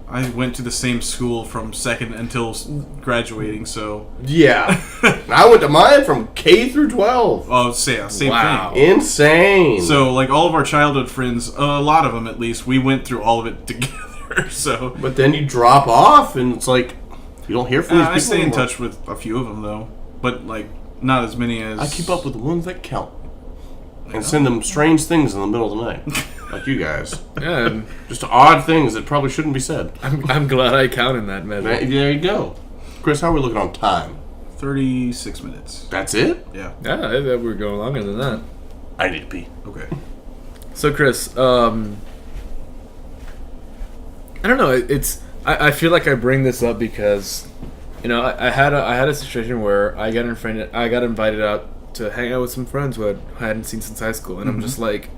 I went to the same school from second until graduating, so... Yeah. I went to mine from K through 12. Oh, same Wow. thing. Insane. So, like, all of our childhood friends, a lot of them at least, we went through all of it together, so... But then you drop off, and it's like, you don't hear from these people I stay in anymore. touch with a few of them, though. But, like, not as many as... I keep up with the ones that count. And send them strange things in the middle of the night. Like you guys. Yeah, Just odd things that probably shouldn't be said. I'm glad I count in that measure. There you go. Chris, how are we looking on time? 36 minutes. That's it? Yeah. Yeah, we're going longer than that. I need to pee. Okay. So, Chris, I don't know. I feel like I bring this up because, you know, I had a situation where I got invited out to hang out with some friends who I hadn't seen since high school, and I'm just like,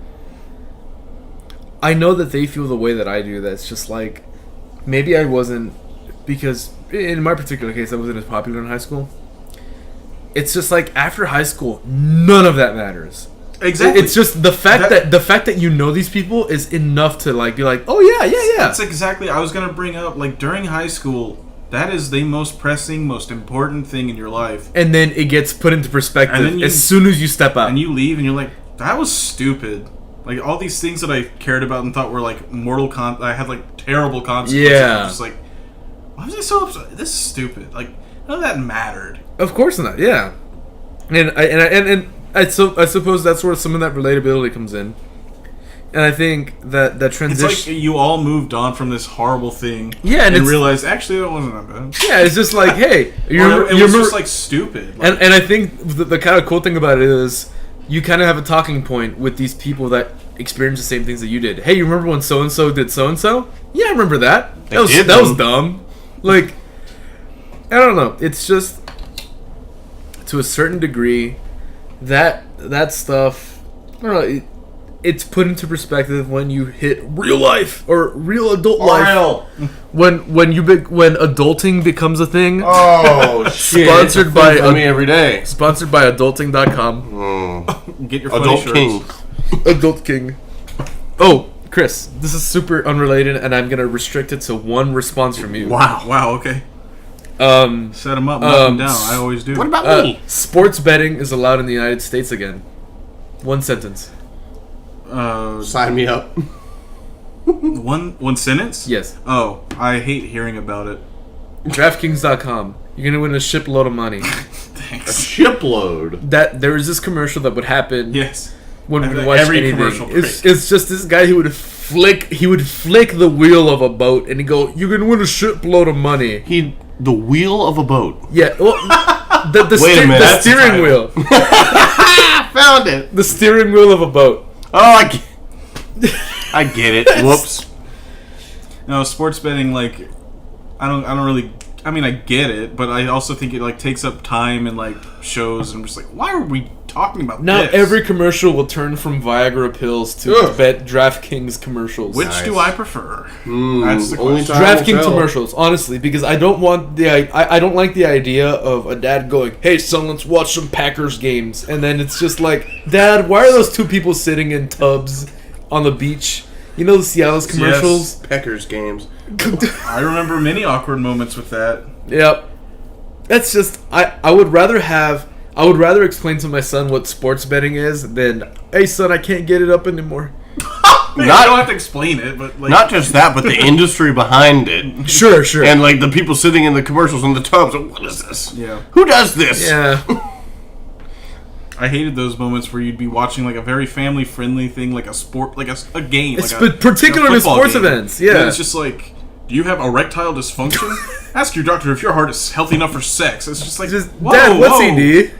I know that they feel the way that I do. That's just like, maybe I wasn't, because in my particular case, I wasn't as popular in high school. It's just like after high school, none of that matters. Exactly. It's just the fact that you know these people is enough to like be like, oh yeah. That's exactly. I was gonna bring up, like, during high school, that is the most pressing, most important thing in your life. And then it gets put into perspective as soon as you step out. And you leave, and you're like, that was stupid. Like, all these things that I cared about and thought were, like, I had, like, terrible consequences. Yeah. I'm just like, why was I so upset? This is stupid. Like, none of that mattered. Of course not, yeah. And I suppose that's where some of that relatability comes in. And I think that transition... It's like you all moved on from this horrible thing, yeah, and realized, actually, that wasn't that bad. Yeah, it's just like, hey... It was just, like, stupid. Like, and I think the kind of cool thing about it is you kind of have a talking point with these people that experience the same things that you did. Hey, you remember when so-and-so did so-and-so? Yeah, I remember that. That was dumb. Like, I don't know. It's just, to a certain degree, that stuff, I don't know, it's put into perspective when you hit real life or real adult life. When adulting becomes a thing. Oh shit! Sponsored by me every day. Sponsored by adulting.com. Get your funny Adult shirts. King. Adult King. Oh, Chris, this is super unrelated, and I'm gonna restrict it to one response from you. Wow. Okay. Set them up, knock them down. I always do. What about me? Sports betting is allowed in the United States again. One sentence. Sign me up. One sentence? Yes. Oh, I hate hearing about it. DraftKings.com. You're gonna win a shipload of money. A Thanks. shipload. That there was this commercial that would happen Yes. when we Every watch anything. commercial It's break. just this guy who would flick the wheel of a boat and he'd go, "You're gonna win a shipload of money." The wheel of a boat. Yeah, well, the Wait a minute, the that's the steering title. wheel. Found it. The steering wheel of a boat. Oh, I get it. Whoops. No, sports betting, like, I don't really. I mean, I get it, but I also think it like takes up time and like shows, and I'm just like, why are we talking about Now this? every commercial will turn from Viagra pills to bet DraftKings commercials. Which do I prefer? That's the only question. time- DraftKings tell. commercials, honestly, because I don't want I don't like the idea of a dad going, "Hey son, let's watch some Packers games," and then it's just like, "Dad, why are those two people sitting in tubs on the beach?" You know the Cialis commercials. Peckers games. I remember many awkward moments with that. Yep. That's just I would rather explain to my son what sports betting is than, "Hey son, I can't get it up anymore." I don't have to explain it, but like, Not just that, but the industry behind it. Sure. And like the people sitting in the commercials in the tubs. What is this? Yeah. Who does this? Yeah. I hated those moments where you'd be watching like a very family-friendly thing, like a sport, like a game. It's like particularly like a football sports game. events, yeah. And it's just like, do you have erectile dysfunction? Ask your doctor if your heart is healthy enough for sex. It's just like, Just, whoa, Dad, what's whoa. he need?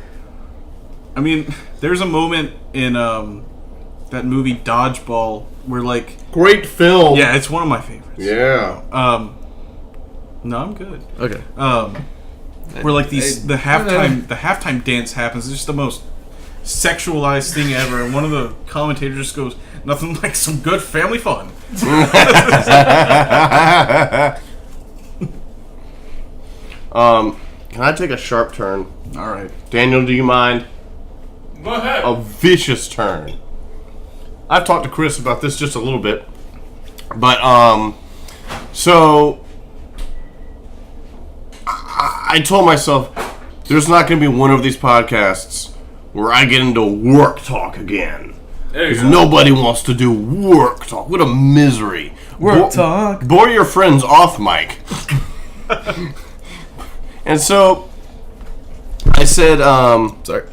I mean, there's a moment in that movie Dodgeball where like, Great film. yeah, it's one of my favorites. Yeah. No, I'm good. Okay. Where like the halftime dance happens. It's just the most sexualized thing ever, and one of the commentators just goes, "Nothing like some good family fun." Can I take a sharp turn? All right. Daniel, do you mind? Go ahead. A vicious turn. I've talked to Chris about this just a little bit. But, so I told myself there's not going to be one of these podcasts where I get into work talk again. Because nobody wants to do work talk. What a misery. Work talk. Bore your friends off, Mike. And so I said, Sorry.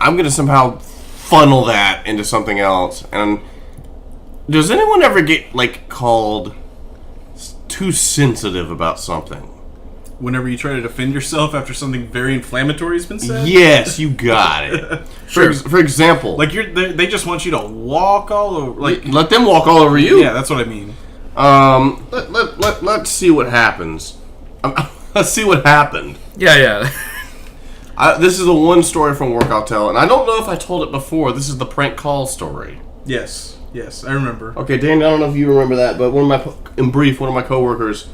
I'm going to somehow funnel that into something else. And does anyone ever get, like, called too sensitive about something? Whenever you try to defend yourself after something very inflammatory has been said. Yes, you got it. For example, Like they just want you to walk all over. Like, let them walk all over you. yeah, that's what I mean. Let's see what happens. Let's see what happened. Yeah. This is the one story from work I'll tell, and I don't know if I told it before. This is the prank call story. Yes, I remember. Okay, Dan, I don't know if you remember that, but one of my coworkers,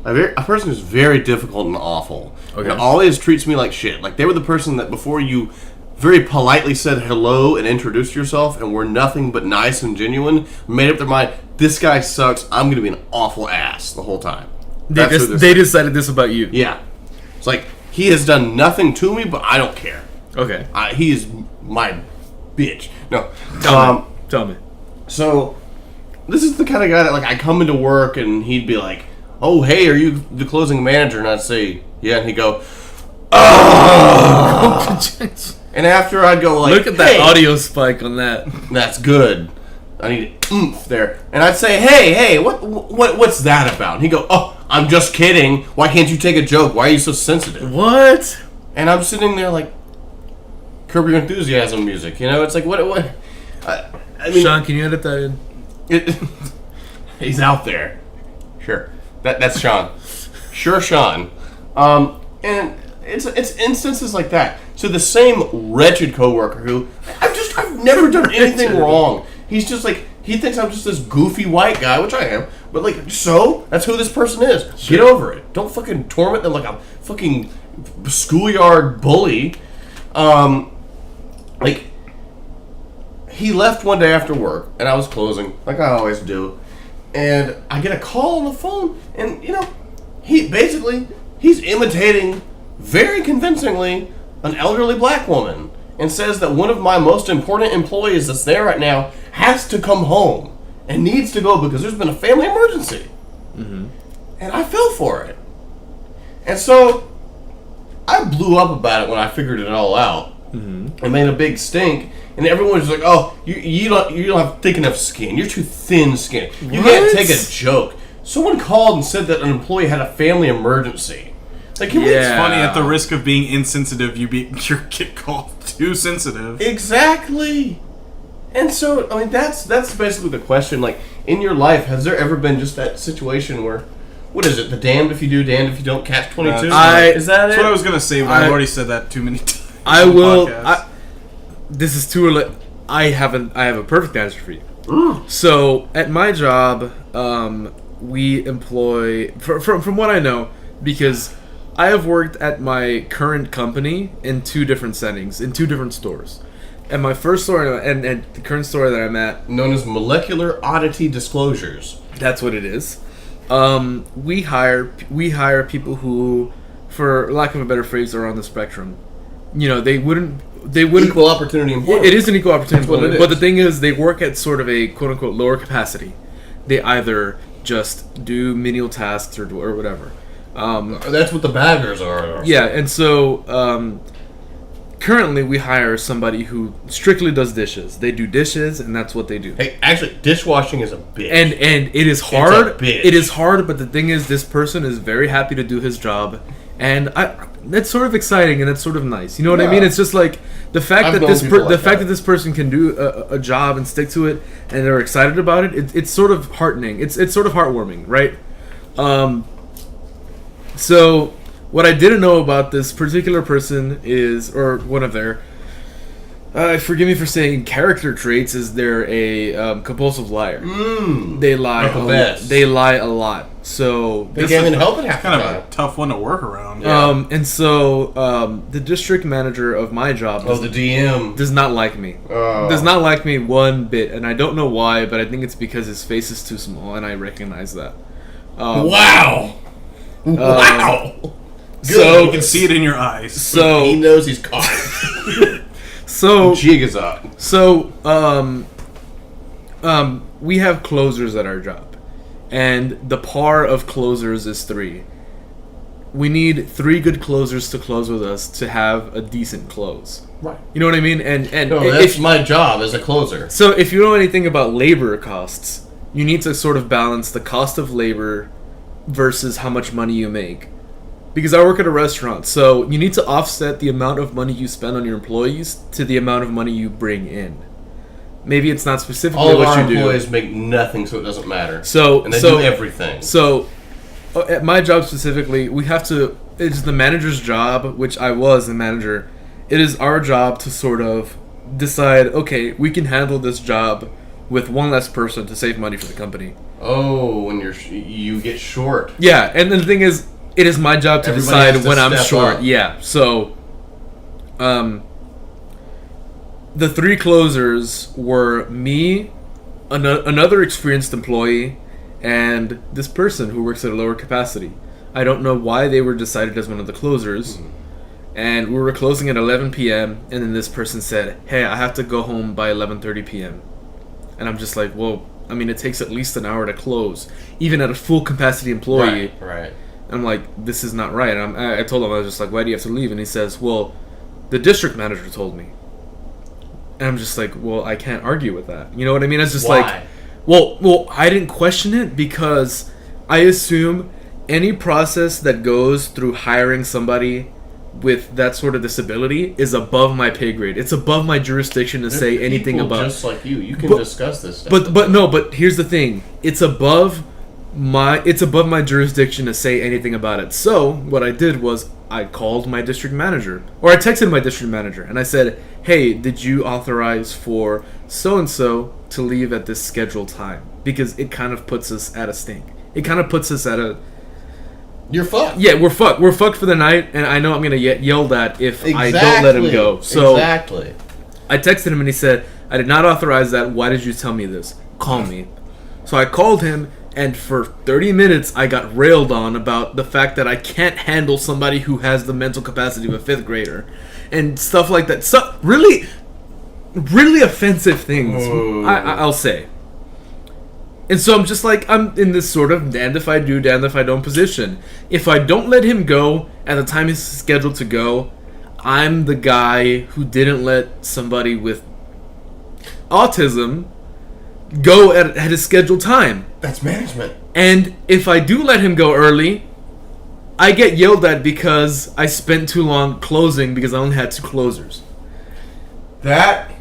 a person who's very difficult and awful, Okay. and always treats me like shit. Like they were the person that before you very politely said hello and introduced yourself and were nothing but nice and genuine, made up their mind, this guy sucks, I'm going to be an awful ass the whole time. They decided this about you. Yeah. It's like, he has done nothing to me, but I don't care. Okay. He is my bitch. No. Tell me. So, this is the kind of guy that, like, I come into work and he'd be like, "Oh, hey, are you the closing manager?" And I'd say, "Yeah." And he'd go, "Oh!" And after I'd go, like, Look at that "Hey, audio spike on that. that's good. I need oomph there." And I'd say, hey, what's that about? And he'd go, "Oh, I'm just kidding. Why can't you take a joke? Why are you so sensitive?" What? And I'm sitting there like, Curb Your Enthusiasm music, you know? It's like, what? I mean, Sean, can you edit that in? He's out there. Sure. That's Sean. Sure, Sean. And it's instances like that. So the same wretched coworker who I've never done anything wrong. He's just like, he thinks I'm just this goofy white guy, which I am. But like, so that's who this person is. Get over it. Don't fucking torment them like a fucking schoolyard bully. Like, he left one day after work, and I was closing, like I always do. And I get a call on the phone, and, you know, he's imitating, very convincingly, an elderly black woman. And says that one of my most important employees that's there right now has to come home and needs to go because there's been a family emergency. Mm-hmm. And I fell for it. And so, I blew up about it when I figured it all out. Mm-hmm. And made a big stink. And everyone was like, "Oh, you don't have thick enough skin. You're too thin skinned. You can't take a joke. someone called and said that an employee had a family emergency. Like, can we? It's funny, at the risk of being insensitive, you get called too sensitive. Exactly. And so, I mean, that's basically the question. Like, in your life, has there ever been just that situation where, what is it, the damned if you do, damned if you don't, catch 22? Is that That's it? what I was going to say, but I've already said that too many times. I will. This is too early. I have a perfect answer for you. So at my job, we employ from what I know, because I have worked at my current company in 2 different settings, in 2 different stores. At my first store and the current store that I'm at, known as Molecular Oddity Disclosures. that's what it is. We hire people who, for lack of a better phrase, are on the spectrum. You know, they wouldn't Equal opportunity employment. It is an equal opportunity employment, but the is. thing is, they work at sort of a quote unquote lower capacity. They either just do menial tasks or whatever. That's what the baggers are. Yeah, and so currently we hire somebody who strictly does dishes. They do dishes, and that's what they do. Hey, actually, dishwashing is a bitch. And it is hard. It's a bitch. It is hard, but the thing is, this person is very happy to do his job, and that's sort of exciting and it's sort of nice. You know what I mean? It's just like the fact I've that known this people like that. that this person can do a job and stick to it, and they're excited about it. It's sort of heartening. It's sort of heartwarming, right? So what I didn't know about this particular person is, or one of their, forgive me for saying character traits, is they're a compulsive liar. They lie. Like the best. They lie a lot. So They can't even help it half the Kind of time. a tough one to work around. and so the district manager of my job Oh, the DM. does not like me. Does not like me one bit, and I don't know why, but I think it's because his face is too small, and I recognize that. Wow. Wow. So You can see it in your eyes. He so knows he's caught. so Jig is up. So, we have closers at our job, and the par of closers is 3. We need 3 good closers to close with us to have a decent close. Right. You know what I mean? And No, that's my job as a closer. so if you know anything about labor costs, you need to sort of balance the cost of labor versus how much money you make. Because I work at a restaurant, so you need to offset the amount of money you spend on your employees to the amount of money you bring in. Maybe it's not specifically All of what our you do. employees make nothing, so it doesn't matter. So And they do everything. So at my job specifically, we have to. It's the manager's job, which I was the manager. It is our job to sort of decide. Okay, we can handle this job with one less person to save money for the company. Oh, when you get short. Yeah, and then the thing is, it is my job to Everybody decide has to when I'm step short. up. Yeah, so the 3 closers were me, another experienced employee, and this person who works at a lower capacity. I don't know why they were decided as one of the closers. And we were closing at 11 p.m. and then this person said, "Hey, I have to go home by 11:30 p.m." And I'm just like, "Well, I mean, it takes at least an hour to close, even at a full capacity employee." Right. And I'm like, "This is not right." And I told him, I was just like, "Why do you have to leave?" And he says, "Well, the district manager told me." And I'm just like, "Well, I can't argue with that." You know what I mean? It's just Why? like, well, I didn't question it because I assume any process that goes through hiring somebody with that sort of disability is above my pay grade. It's above my jurisdiction to say They're anything people about. just like you. You can But- discuss this stuff. But here's the thing. It's above my jurisdiction to say anything about it. So what I did was I called my district manager, or I texted my district manager, and I said, "Hey, did you authorize for so and so to leave at this scheduled time?" Because it kind of puts us at a stink. It kind of puts us at a You're fucked. yeah. We're fucked. We're fucked for the night, and I know I'm gonna get yelled at if I don't let him go. So exactly. I texted him and he said, "I did not authorize that. Why did you tell me this? Call me." So I called him, and for 30 minutes I got railed on about the fact that I can't handle somebody who has the mental capacity of a 5th grader and stuff like that. So really, really offensive things, Ooh. I'll say. And so I'm just like, I'm in this sort of damned if I do, damned if I don't position. If I don't let him go at the time he's scheduled to go, I'm the guy who didn't let somebody with autism go at his scheduled time. That's management. And if I do let him go early, I get yelled at because I spent too long closing because I only had 2 closers. That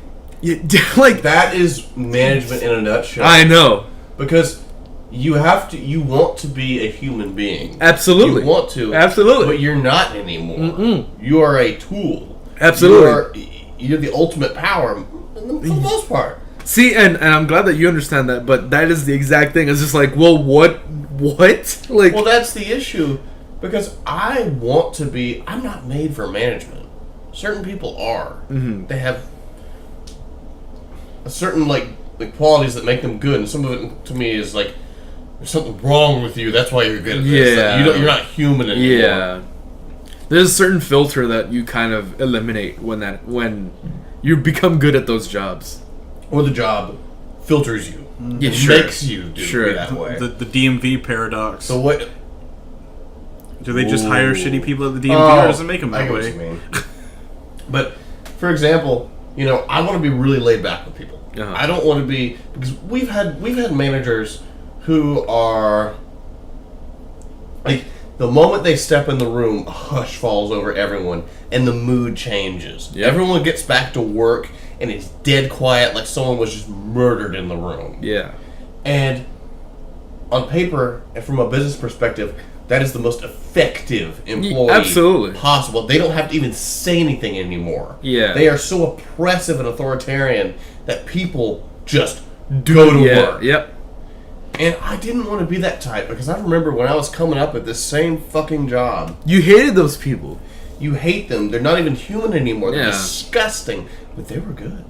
Like that is management in a nutshell. I know. Because you want to be a human being. Absolutely. You want to. Absolutely. But you're not anymore. Mm-mm. You are a tool. Absolutely. You're the ultimate power for the most part. See, and I'm glad that you understand that, but that is the exact thing. It's just like, well, what? Like, well, that's the issue. Because I want to be... I'm not made for management. Certain people are. Mm-hmm. They have a certain, like qualities that make them good, and some of it, to me, is like, there's something wrong with you, that's why you're good at this. Yeah. Like, you're not human anymore. Yeah. There's a certain filter that you kind of eliminate when you become good at those jobs. Or the job filters you. Yeah, It sure. makes you do it that way. The DMV paradox. So what... Do they just hire shitty people at the DMV, or does it make them I that get what way? you mean. But, for example, I want to be really laid back with people. Uh-huh. I don't want to be... Because we've had managers who are... Like, the moment they step in the room, a hush falls over everyone, and the mood changes. Yep. Everyone gets back to work, and it's dead quiet, like someone was just murdered in the room. Yeah. And on paper, and from a business perspective, that is the most effective employee absolutely possible. They don't have to even say anything anymore. Yeah. They are so oppressive and authoritarian that people just go to work. Yep. And I didn't want to be that type, because I remember when I was coming up at this same fucking job. You hated those people. You hate them. They're not even human anymore. They're Yeah. disgusting. But they were good.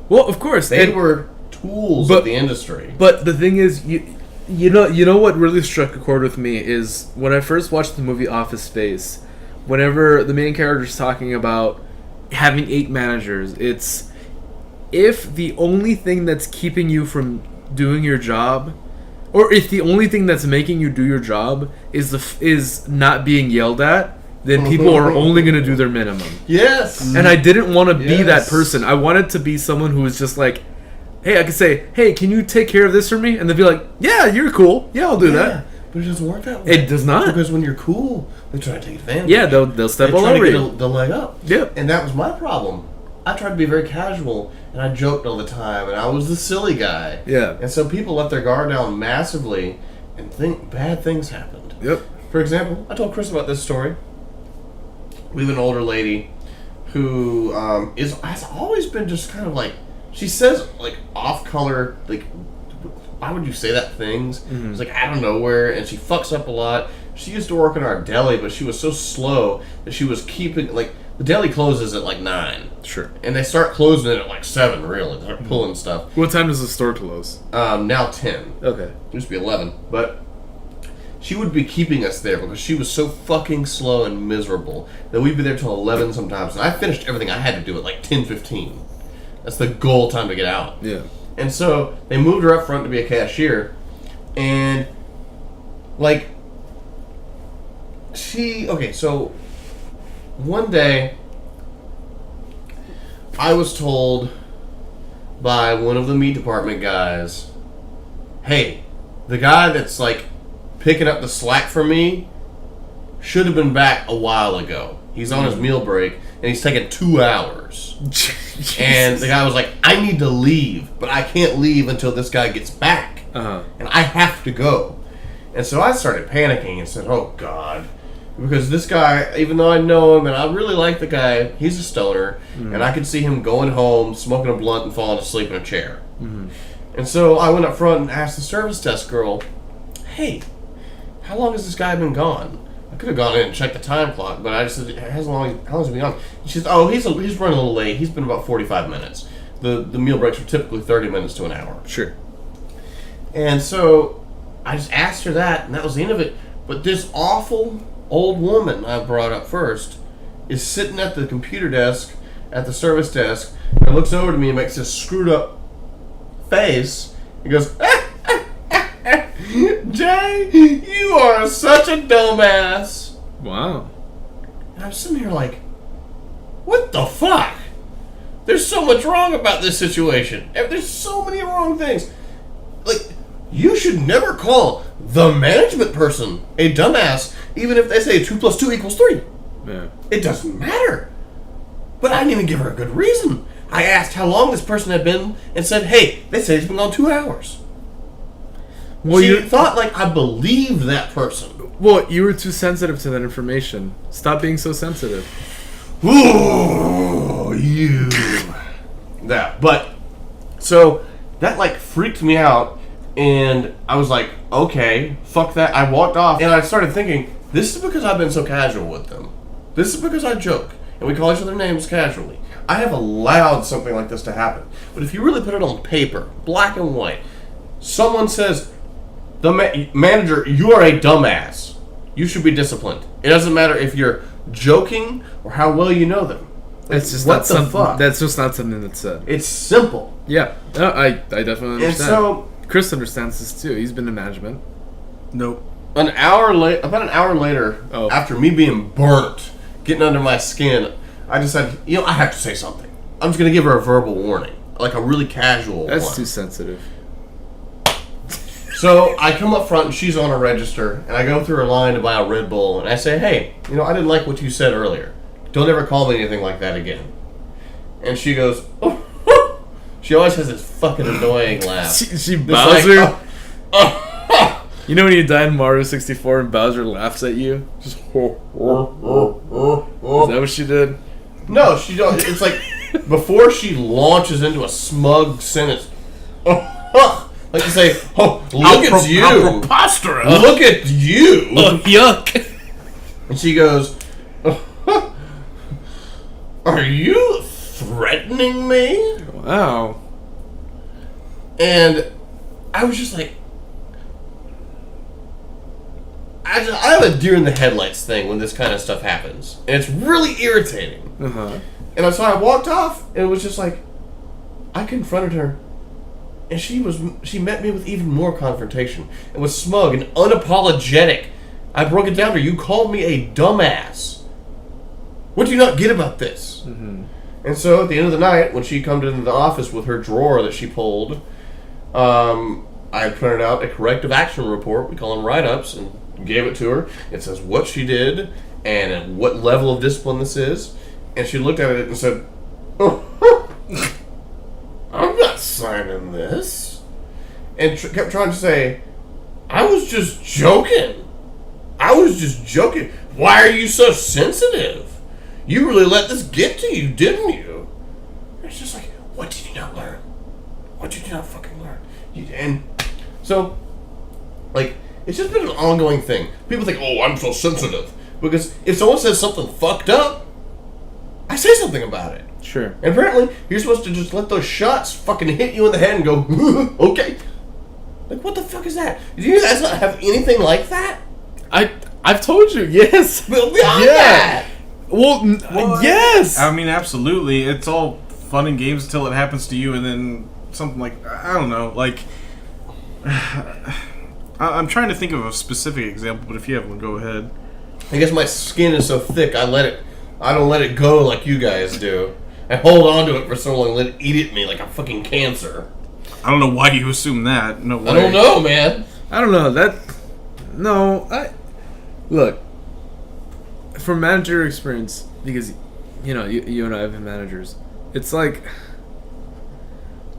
Well, of course. They were tools of the industry. But the thing is, you know what really struck a chord with me is when I first watched the movie Office Space, whenever the main character's talking about having 8 managers, it's if the only thing that's keeping you from doing your job, or if the only thing that's making you do your job is not being yelled at, then people are only going to do their minimum. Yes. And I didn't want to be that Yes. person. I wanted to be someone who was just like, hey, I could say, hey, can you take care of this for me? And they'd be like, yeah, you're cool. Yeah, I'll do that. But it doesn't work that way. It does not. Because when you're cool, they try to take advantage. Yeah, they'll step They all try to over get you. the leg up. Yep. And that was my problem. I tried to be very casual, and I joked all the time, and I was the silly guy. Yeah. And so people let their guard down massively, and bad things happened. Yep. For example, I told Chris about this story. We have an older lady who has always been just kind of like, she says like off-color, like, why would you say that things? Mm-hmm. It's like out of nowhere, and she fucks up a lot. She used to work in our deli, but she was so slow that she was keeping, like, the deli closes at like 9. Sure. And they start closing it at like 7, really. They start pulling stuff. What time does the store close? Now 10. Okay. It used to be 11. But she would be keeping us there because she was so fucking slow and miserable that we'd be there till 11 sometimes. And I finished everything I had to do at like 10:15. That's the goal time to get out. Yeah. And so they moved her up front to be a cashier. And, like, so one day I was told by one of the meat department guys, hey, the guy that's, like, picking up the slack for me should have been back a while ago. He's on his meal break, and he's taking 2 hours. And the guy was like, I need to leave, but I can't leave until this guy gets back. Uh-huh. And I have to go. And so I started panicking and said, oh, God. Because this guy, even though I know him and I really like the guy, he's a stoner. And I could see him going home, smoking a blunt, and falling asleep in a chair. Mm-hmm. And so I went up front and asked the service desk girl, hey, how long has this guy been gone? I could have gone in and checked the time clock, but I just said, how long has he been gone? And she said, oh, he's running a little late. He's been about 45 minutes. The meal breaks are typically 30 minutes to an hour. Sure. And so I just asked her that, and that was the end of it. But this awful old woman I brought up first is sitting at the computer desk at the service desk and looks over to me and makes this screwed up face and goes, Jay, you are such a dumbass. Wow. And I'm sitting here like, what the fuck? There's so much wrong about this situation. There's so many wrong things. like, you should never call the management person a dumbass, even if they say 2 + 2 = 3. Yeah. It doesn't matter. But I didn't even give her a good reason. I asked how long this person had been and said, hey, they say it's been gone 2 hours. Well, she you thought like I believed that person. Well, you were too sensitive to that information. Stop being so sensitive. Ooh, you. That. But, so, that like freaked me out. And I was like, okay, fuck that. I walked off and I started thinking, this is because I've been so casual with them. This is because I joke and we call each other names casually. I have allowed something like this to happen. But if you really put it on paper, black and white, someone says, the manager, you are a dumbass. You should be disciplined. It doesn't matter if you're joking or how well you know them. It's just what not the something. fuck? That's just not something that's said. It's simple. Yeah, no, I definitely understand. And so, Chris understands this too. He's been in management. Nope. about an hour later, after me being burnt, getting under my skin, I decided, I have to say something. I'm just going to give her a verbal warning, like a really casual That's one. too sensitive. So I come up front and she's on a register, and I go through her line to buy a Red Bull, and I say, hey, I didn't like what you said earlier. Don't ever call me anything like that again. And she goes, oh. She always has this fucking annoying laugh. She Bowser. You know when you die in Mario 64 and Bowser laughs at you? Just Is that what she did? No, she don't. It's like before she launches into a smug sentence. Like to say, "Oh, look at you! How preposterous! Look at you!" Oh, yuck! And she goes, "Are you threatening me?" Wow. And I was just like, I have a deer in the headlights thing when this kind of stuff happens, and it's really irritating. Uh-huh. And so I walked off, and it was just like, I confronted her, and she met me with even more confrontation, and was smug and unapologetic. I broke it down to her. You called me a dumbass. What do you not get about this? Mm-hmm. And so at the end of the night, when she come into the office with her drawer that she pulled, I printed out a corrective action report. We call them write-ups, and gave it to her. It says what she did and at what level of discipline this is. And she looked at it and said, oh, I'm not signing this. And kept trying to say, I was just joking. Why are you so sensitive? You really let this get to you, didn't you? It's just like, what did you not learn? What did you not fucking learn? And so, like, it's just been an ongoing thing. People think, oh, I'm so sensitive. Because if someone says something fucked up, I say something about it. Sure. And apparently, you're supposed to just let those shots fucking hit you in the head and go, okay. Like, what the fuck is that? Do you guys not have anything like that? I've told you, yes. Beyond that! Well, yes. I mean, absolutely. It's all fun and games until it happens to you, and then something like, I don't know, like, I'm trying to think of a specific example, but if you have one, go ahead. I guess my skin is so thick, I don't let it go like you guys do. I hold on to it for so long, let it eat at me like a fucking cancer. I don't know why you assume that. No way. I don't know, man. I don't know look, from managerial experience, because you and I have been managers. It's like,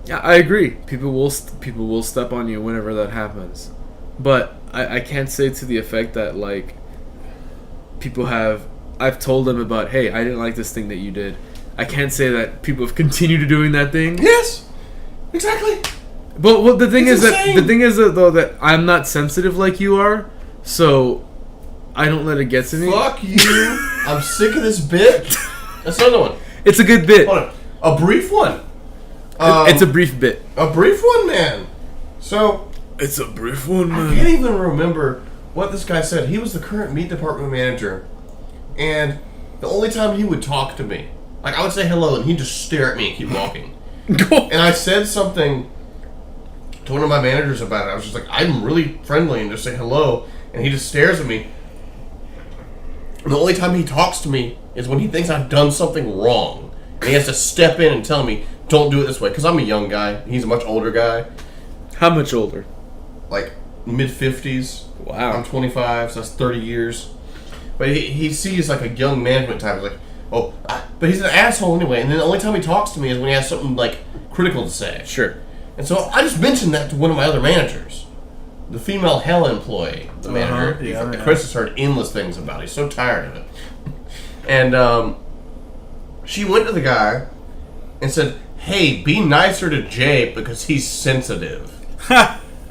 yeah, I agree. People will step on you whenever that happens, but I can't say to the effect that like I've told them about, hey, I didn't like this thing that you did. I can't say that people have continued doing that thing. Yes, exactly. But the thing It's is insane. that I'm not sensitive like you are, so I don't let it get to me. Fuck you. I'm sick of this bit. That's another one. It's a good bit. Hold on. A brief one. It's a brief bit. A brief one, man. So, It's a brief one, I can't even remember what this guy said. He was the current meat department manager. And the only time he would talk to me, like I would say hello and he'd just stare at me and keep walking. And I said something to one of my managers about it. I was just like, I'm really friendly and just say hello. And he just stares at me. And the only time he talks to me is when he thinks I've done something wrong. And he has to step in and tell me, don't do it this way. Because I'm a young guy. He's a much older guy. How much older? Like mid-50s. Wow. I'm 25, so that's 30 years. But he sees like a young management type. He's like, but he's an asshole anyway. And then the only time he talks to me is when he has something like critical to say. Sure. And so I just mentioned that to one of my other managers, the female hell employee, the manager. Yeah. Chris has heard endless things about. He's so tired of it. And she went to the guy and said, "Hey, be nicer to Jay because he's sensitive."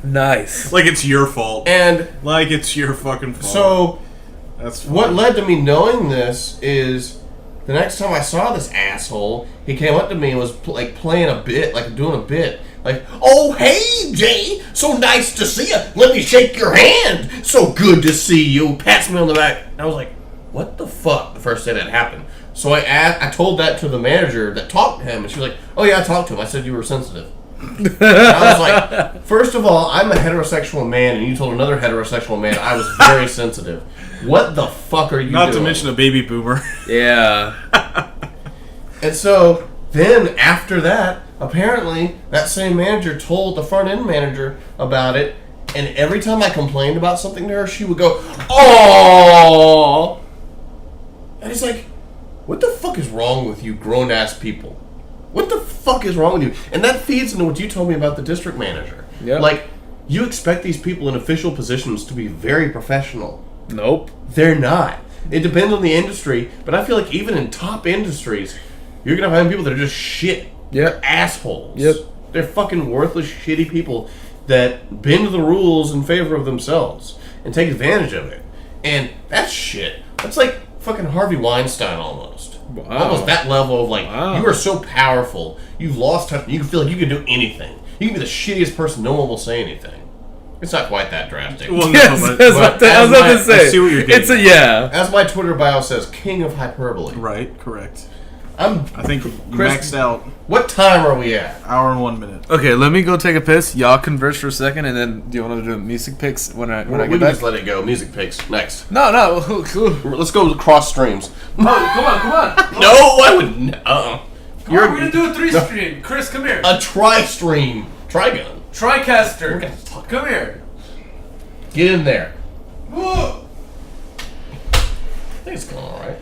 Nice. Like it's your fault. And like it's your fucking fault. so that's funny. what led to me knowing this is the next time I saw this asshole, he came up to me and was playing a bit, like doing a bit. Like, "Oh, hey, Jay, so nice to see you. Let me shake your hand. So good to see you." Pats me on the back. And I was like, what the fuck, the first day that happened. So I told that to the manager that talked to him, and she was like, "Oh, yeah, I talked to him. I said you were sensitive." And I was like, first of all, I'm a heterosexual man, and you told another heterosexual man I was very sensitive. What the fuck are you doing? Not to mention a baby boomer. Yeah. And so then after that, apparently that same manager told the front end manager about it, and every time I complained about something to her, she would go, "Oh," and it's like, what the fuck is wrong with you, grown ass people? What the fuck is wrong with you? And that feeds into what you told me about the district manager. Yeah. Like, you expect these people in official positions to be very professional. Nope. They're not. It depends on the industry, but I feel like even in top industries, you're gonna find people that are just shit. Yep. They're assholes. Yep. They're fucking worthless, shitty people that bend the rules in favor of themselves and take advantage of it. And that's shit. That's like fucking Harvey Weinstein almost. Wow. Almost that level of like, Wow. you are so powerful, you've lost touch, you can feel like you can do anything. You can be the shittiest person, no one will say anything. It's not quite that drastic. Well, no, Yes, but, I was about to say. I see what you're getting It's a at. yeah. As my Twitter bio says, king of hyperbole. Right, correct. I think you Chris- maxed out. What time are we at? Hour and 1 minute. Okay, let me go take a piss. Y'all converse for a second, and then do you want to do music picks when I We get can back? just let it go. Music picks next. No. Let's go cross streams. Come on. No, I would. We're gonna do a 3-stream. Chris, come here. A tri-stream. Trigun. TriCaster. gonna talk. Come here. Get in there. Whoa. I think it's going all right.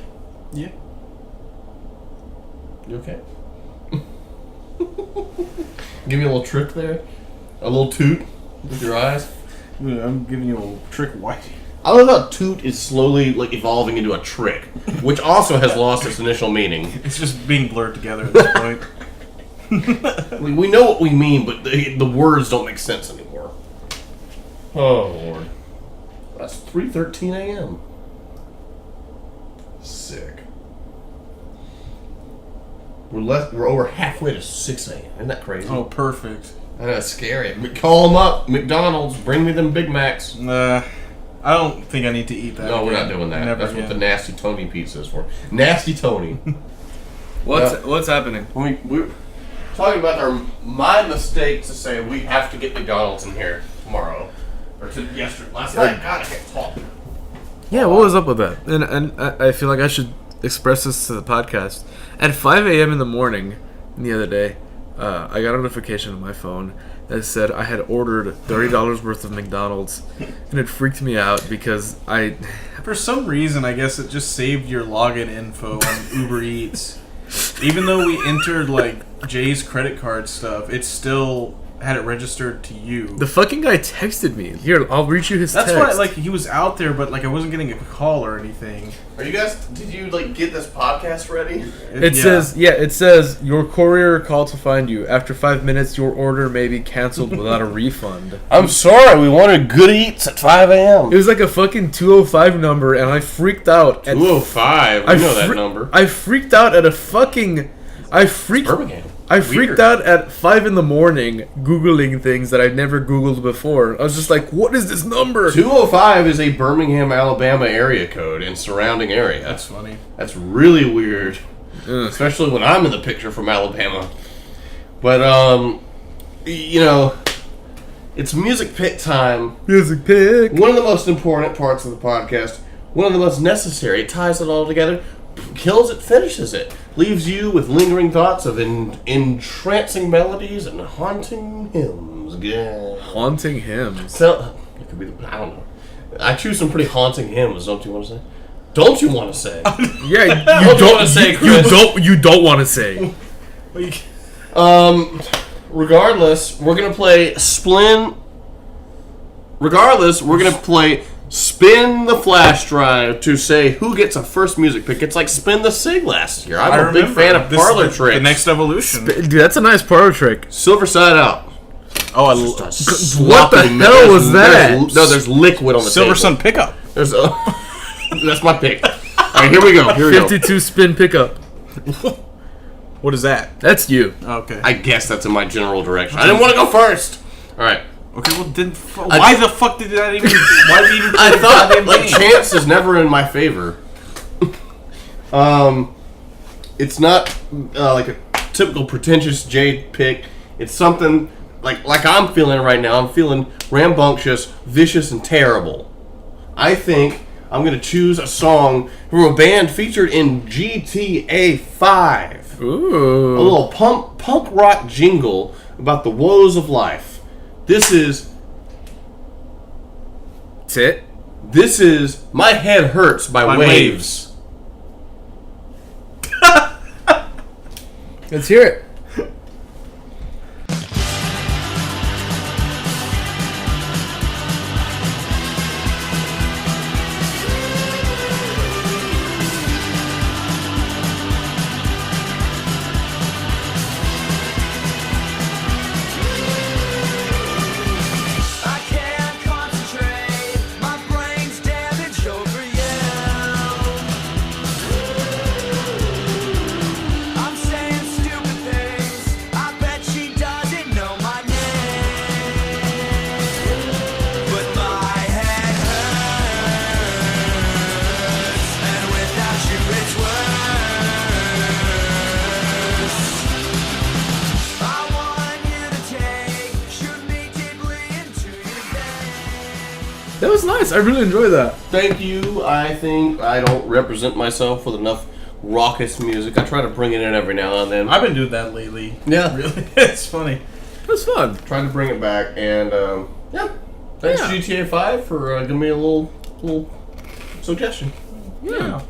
Yeah. You okay? Give me a little trick there. A little toot with your eyes. I'm giving you a little trick white. I love how toot is slowly like evolving into a trick, which also has lost its initial meaning. It's just being blurred together at this point. We know what we mean, but the words don't make sense anymore. Oh Lord, that's 3:13 a.m. Sick. We're over halfway to 6 a.m. Isn't that crazy? Oh, perfect. I know, it's scary. Call them up, McDonald's. Bring me them Big Macs. I don't think I need to eat that. No, we're again. not doing that. Never That's again. what the Nasty Tony pizza is for. Nasty Tony. What's happening? We're talking about my mistake to say we have to get McDonald's in here tomorrow. Or last night. God, I can't talk. Yeah, what was up with that? And I feel like I should express this to the podcast. At 5 a.m. in the morning, the other day, I got a notification on my phone that said I had ordered $30 worth of McDonald's, and it freaked me out because For some reason, I guess it just saved your login info on Uber Eats. Even though we entered like Jay's credit card stuff, it still had it registered to you. the fucking guy texted me. Here, I'll read you his That's text. why, like, he was out there, but like I wasn't getting a call or anything. Are you guys? Did you get this podcast ready? It says your courier called to find you. After 5 minutes, your order may be canceled without a refund. I'm sorry. We wanted good eats at 5 a.m. It was like a fucking 205 number, and I freaked out. 205. We know that number. I freaked out at a fucking. Birmingham. I freaked out at 5 in the morning Googling things that I'd never Googled before. I was just like, what is this number? 205 is a Birmingham, Alabama area code and surrounding area. That's funny. That's really weird. Ugh. Especially when I'm in the picture from Alabama. But, it's music pick time. Music pick. One of the most important parts of the podcast. One of the most necessary. It ties it all together. kills it, finishes it. Leaves you with lingering thoughts of entrancing melodies and haunting hymns. Yeah. Haunting hymns. So, it could be, I don't know. I choose some pretty haunting hymns, don't you want to say? Don't you want to say? Yeah, you don't want to say, Chris. You don't want to say. Regardless, we're gonna play Spin the Flash Drive to say who gets a first music pick. It's like Spin the Sig last year. I'm a big fan of parlor tricks. The next evolution. Dude, that's a nice parlor trick. Silver Side Out. Oh, What the hell was that? There's liquid on the Silver table. Sun pickup. That's my pick. All right, here we go. 52 spin pickup. What is that? That's you. Okay. I guess that's in my general direction. I didn't want to go first. All right. Okay, well then, why the fuck did that even? Why did you even? I thought like chance is never in my favor. It's not like a typical pretentious Jade pick. It's something like I'm feeling right now. I'm feeling rambunctious, vicious, and terrible. I think I'm gonna choose a song from a band featured in GTA 5. Ooh. A little punk rock jingle about the woes of life. This is My Head Hurts by Waves. Let's hear it. That was nice. I really enjoyed that. Thank you. I think I don't represent myself with enough raucous music. I try to bring it in every now and then. I've been doing that lately. Yeah. Really, it's funny. It was fun. Trying to bring it back, and yeah. Thanks GTA 5 for giving me a little suggestion. Yeah.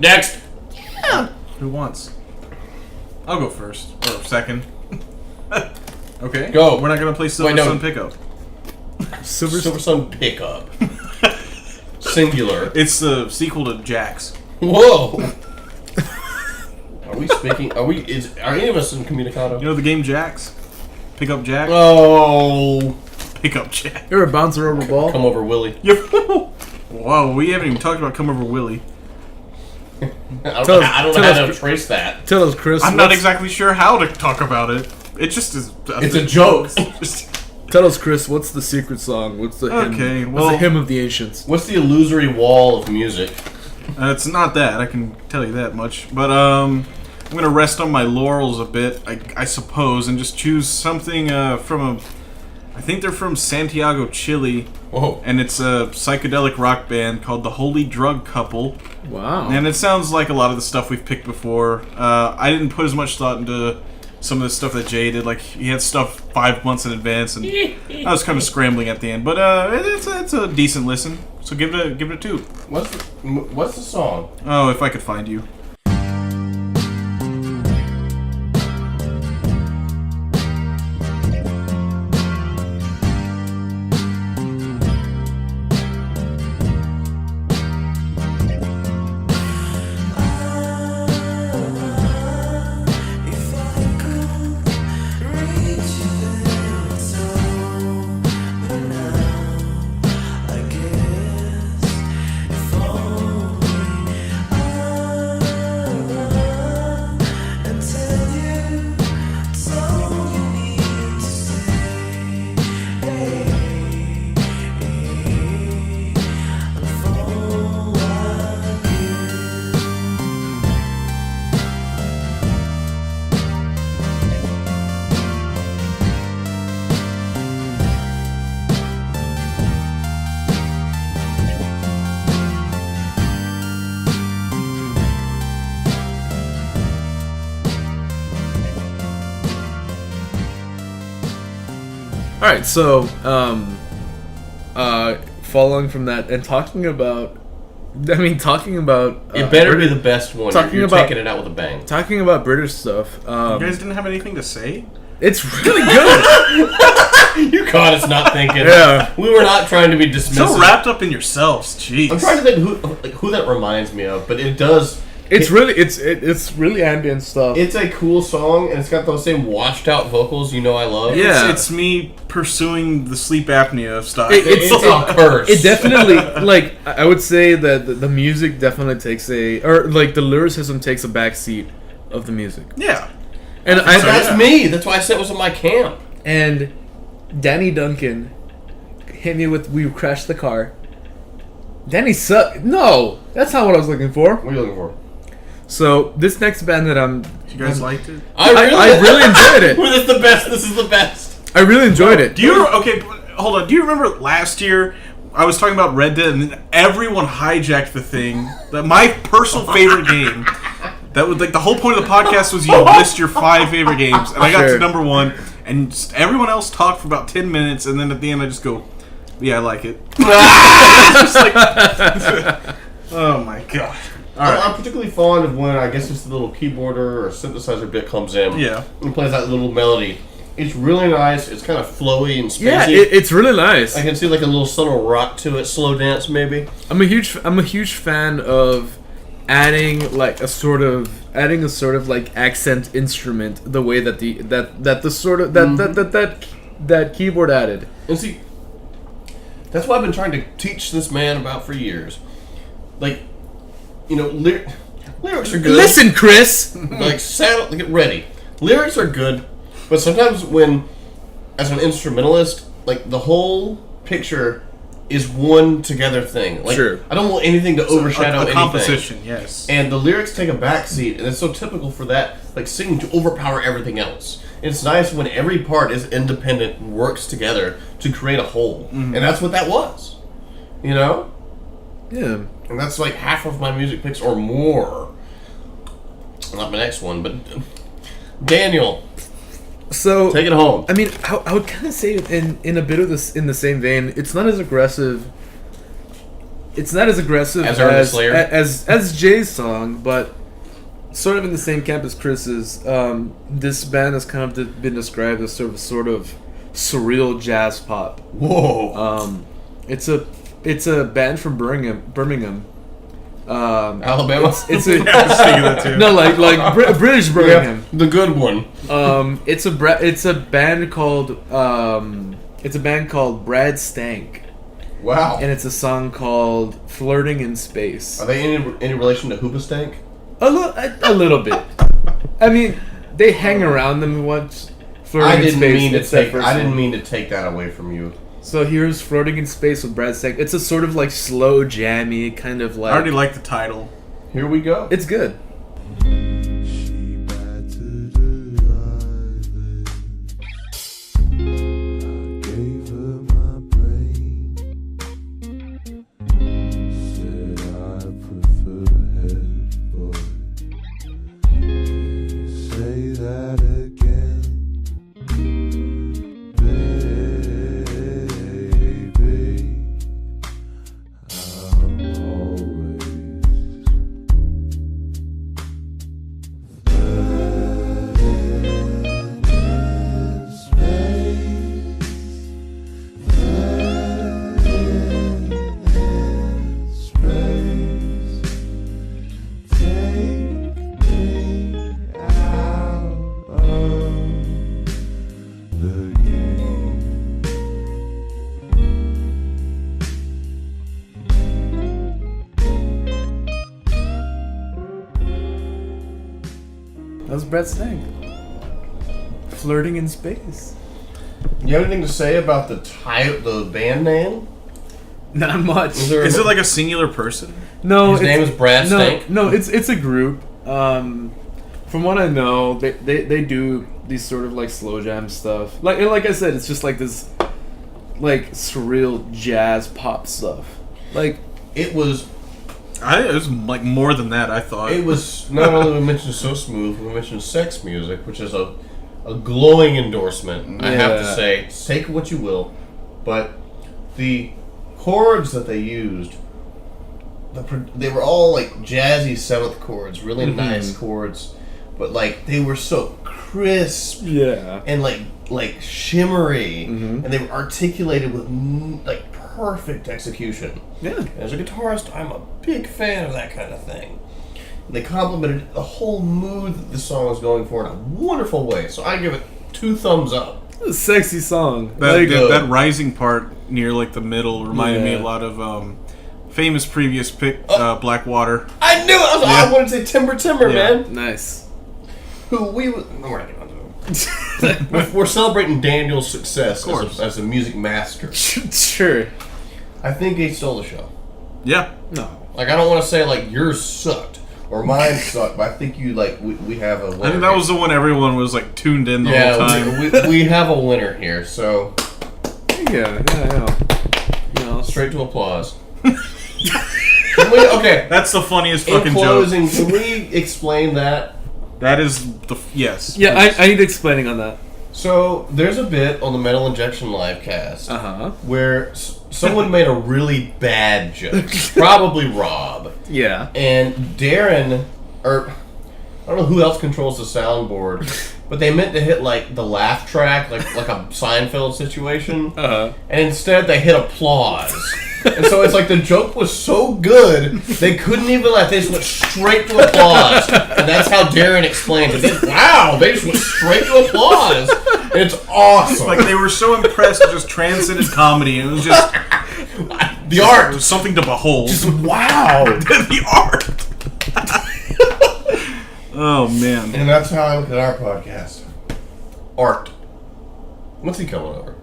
Next. Yeah. Who wants? I'll go first or second. Okay. Go. We're not gonna play Silver Sun Pickup. Silver Sun Pickup. Singular. It's the sequel to Jax. Whoa. Are we speaking? Are any of us incommunicado? You know the game Jax? Pickup Jack? Oh. Pickup Jack. You ever bounce her over a ball? Come over, Willie. Whoa, we haven't even talked about Come Over Willie. I don't know how to trace that. Tell us, Chris. I'm not exactly sure how to talk about it. It just is. It's a joke. Tell us, Chris. What's the secret song? What's the hymn? Okay, What's the hymn of the ancients? What's the illusory wall of music? It's not that. I can tell you that much. But I'm gonna rest on my laurels a bit, I suppose, and just choose something from a. I think they're from Santiago, Chile. Whoa. And it's a psychedelic rock band called the Holy Drug Couple. Wow. And it sounds like a lot of the stuff we've picked before. I didn't put as much thought into some of the stuff that Jay did. Like, he had stuff 5 months in advance, and I was kind of scrambling at the end. But it's a decent listen. So give it a 2. What's the song? Oh, if I could find you. right, so following from that and talking about It better be the best one. You're taking it out with a bang. Talking about British stuff. You guys didn't have anything to say? It's really good. You caught us not thinking. Yeah. We were not trying to be dismissive. So wrapped up in yourselves, jeez. I'm trying to think who that reminds me of, but it does. It's really ambient stuff. It's a cool song, and it's got those same washed out vocals I love. Yeah. It's me pursuing the sleep apnea style. It's a curse. It definitely, I would say that the music definitely takes the lyricism takes a back seat of the music. Yeah. And that's me. That's why I said it was in my camp. And Danny Duncan hit me with "We Crashed the Car." Danny sucked. No, that's not what I was looking for. What are you looking for? So this next band that You guys liked it? I really enjoyed it. This is the best. This is the best. I really enjoyed it. Hold on. Do you remember last year I was talking about Red Dead and then everyone hijacked the thing? My personal favorite game. That was the whole point of the podcast was you list your 5 favorite games, and I got to number 1, and just everyone else talked for about 10 minutes, and then at the end I just go, "Yeah, I like it." Oh my god! I'm particularly fond of when I guess it's the little keyboarder or synthesizer bit comes in. Yeah, and plays that little melody. It's really nice. It's kind of flowy and spacey. Yeah, it's really nice. I can see a little subtle rock to it, slow dance maybe. I'm a huge fan of adding a sort of accent instrument the way that that keyboard added. And see, that's what I've been trying to teach this man about for years. Lyrics are good. Listen, Chris. Get ready. Lyrics are good, but sometimes as an instrumentalist, the whole picture is one together thing. Sure. I don't want anything to overshadow anything. Composition, yes. And the lyrics take a backseat, and it's so typical for that, singing to overpower everything else. It's nice when every part is independent and works together to create a whole. Mm-hmm. And that's what that was. Yeah. And that's half of my music picks or more. Not my next one, but Daniel. So take it home. I mean, I would kind of say in a bit of this in the same vein. It's not as aggressive. It's not as aggressive as Jay's song, but sort of in the same camp as Chris's. This band has kind of been described as sort of surreal jazz pop. Whoa. It's a band from Birmingham. Alabama. It's a I was thinking that too. No, British Birmingham. Yeah, the good one. It's a band called Brad Stank. Wow. And it's a song called "Flirting in Space." Are they any relation to Hoobastank? A little bit. I mean, they hang around them once. I didn't mean to take that away from you. So here's "Floating in Space" with Brad Stank. It's a sort of slow, jammy kind of I already like the title. Here we go. It's good. That was Brad Stank. "Flirting in Space." You have anything to say about the band name? Not much. Is it a singular person? No, his name is Brad Stank. No, it's a group. From what I know, they do these sort of slow jam stuff. Like I said, it's just this surreal jazz pop stuff. It was more than that, I thought. It was not only we mentioned So Smooth, we mentioned Sex Music, which is a a glowing endorsement. I have to Yeah. say, take what you will, but the chords that they used, they were all like jazzy seventh chords, really nice chords, but like they were so crisp Yeah. and like shimmery, and they were articulated with like perfect execution. Yeah. As a guitarist, I'm a big fan of that kind of thing. They complemented the whole mood that the song was going for in a wonderful way. So I give it 2 thumbs up. A sexy song. That rising part near like the middle reminded me a Yeah. lot of famous previous pick Blackwater. I knew it! I wanted to say Timber, man. Nice. Who we're not getting onto him. We're celebrating Daniel's success as a music master. Sure. I think he stole the show. Yeah. No. Like, I don't want to say, like, yours sucked or mine sucked, but I think you, like, we have a winner. I think that was the one everyone was like tuned in the whole time. we have a winner here, so Yeah. straight to applause. Okay. That's the funniest In fucking closing, joke. can we explain that? That is the yes. Yeah, I need explaining on that. So, there's a bit on the Metal Injection livecast where someone made a really bad joke. Probably Rob. Yeah. And Darren, or I don't know who else controls the soundboard, but they meant to hit like the laugh track, like a Seinfeld situation, and instead they hit applause. And so it's like the joke was so good they couldn't even laugh; they just went straight to applause, and that's how Darren explains it. Wow, they just went straight to applause. It's awesome. Like they were so impressed it just transcended comedy. It was just the art, it was something to behold. just wow. The art. Oh man. And that's how I look at our podcast. Art. When's he coming over?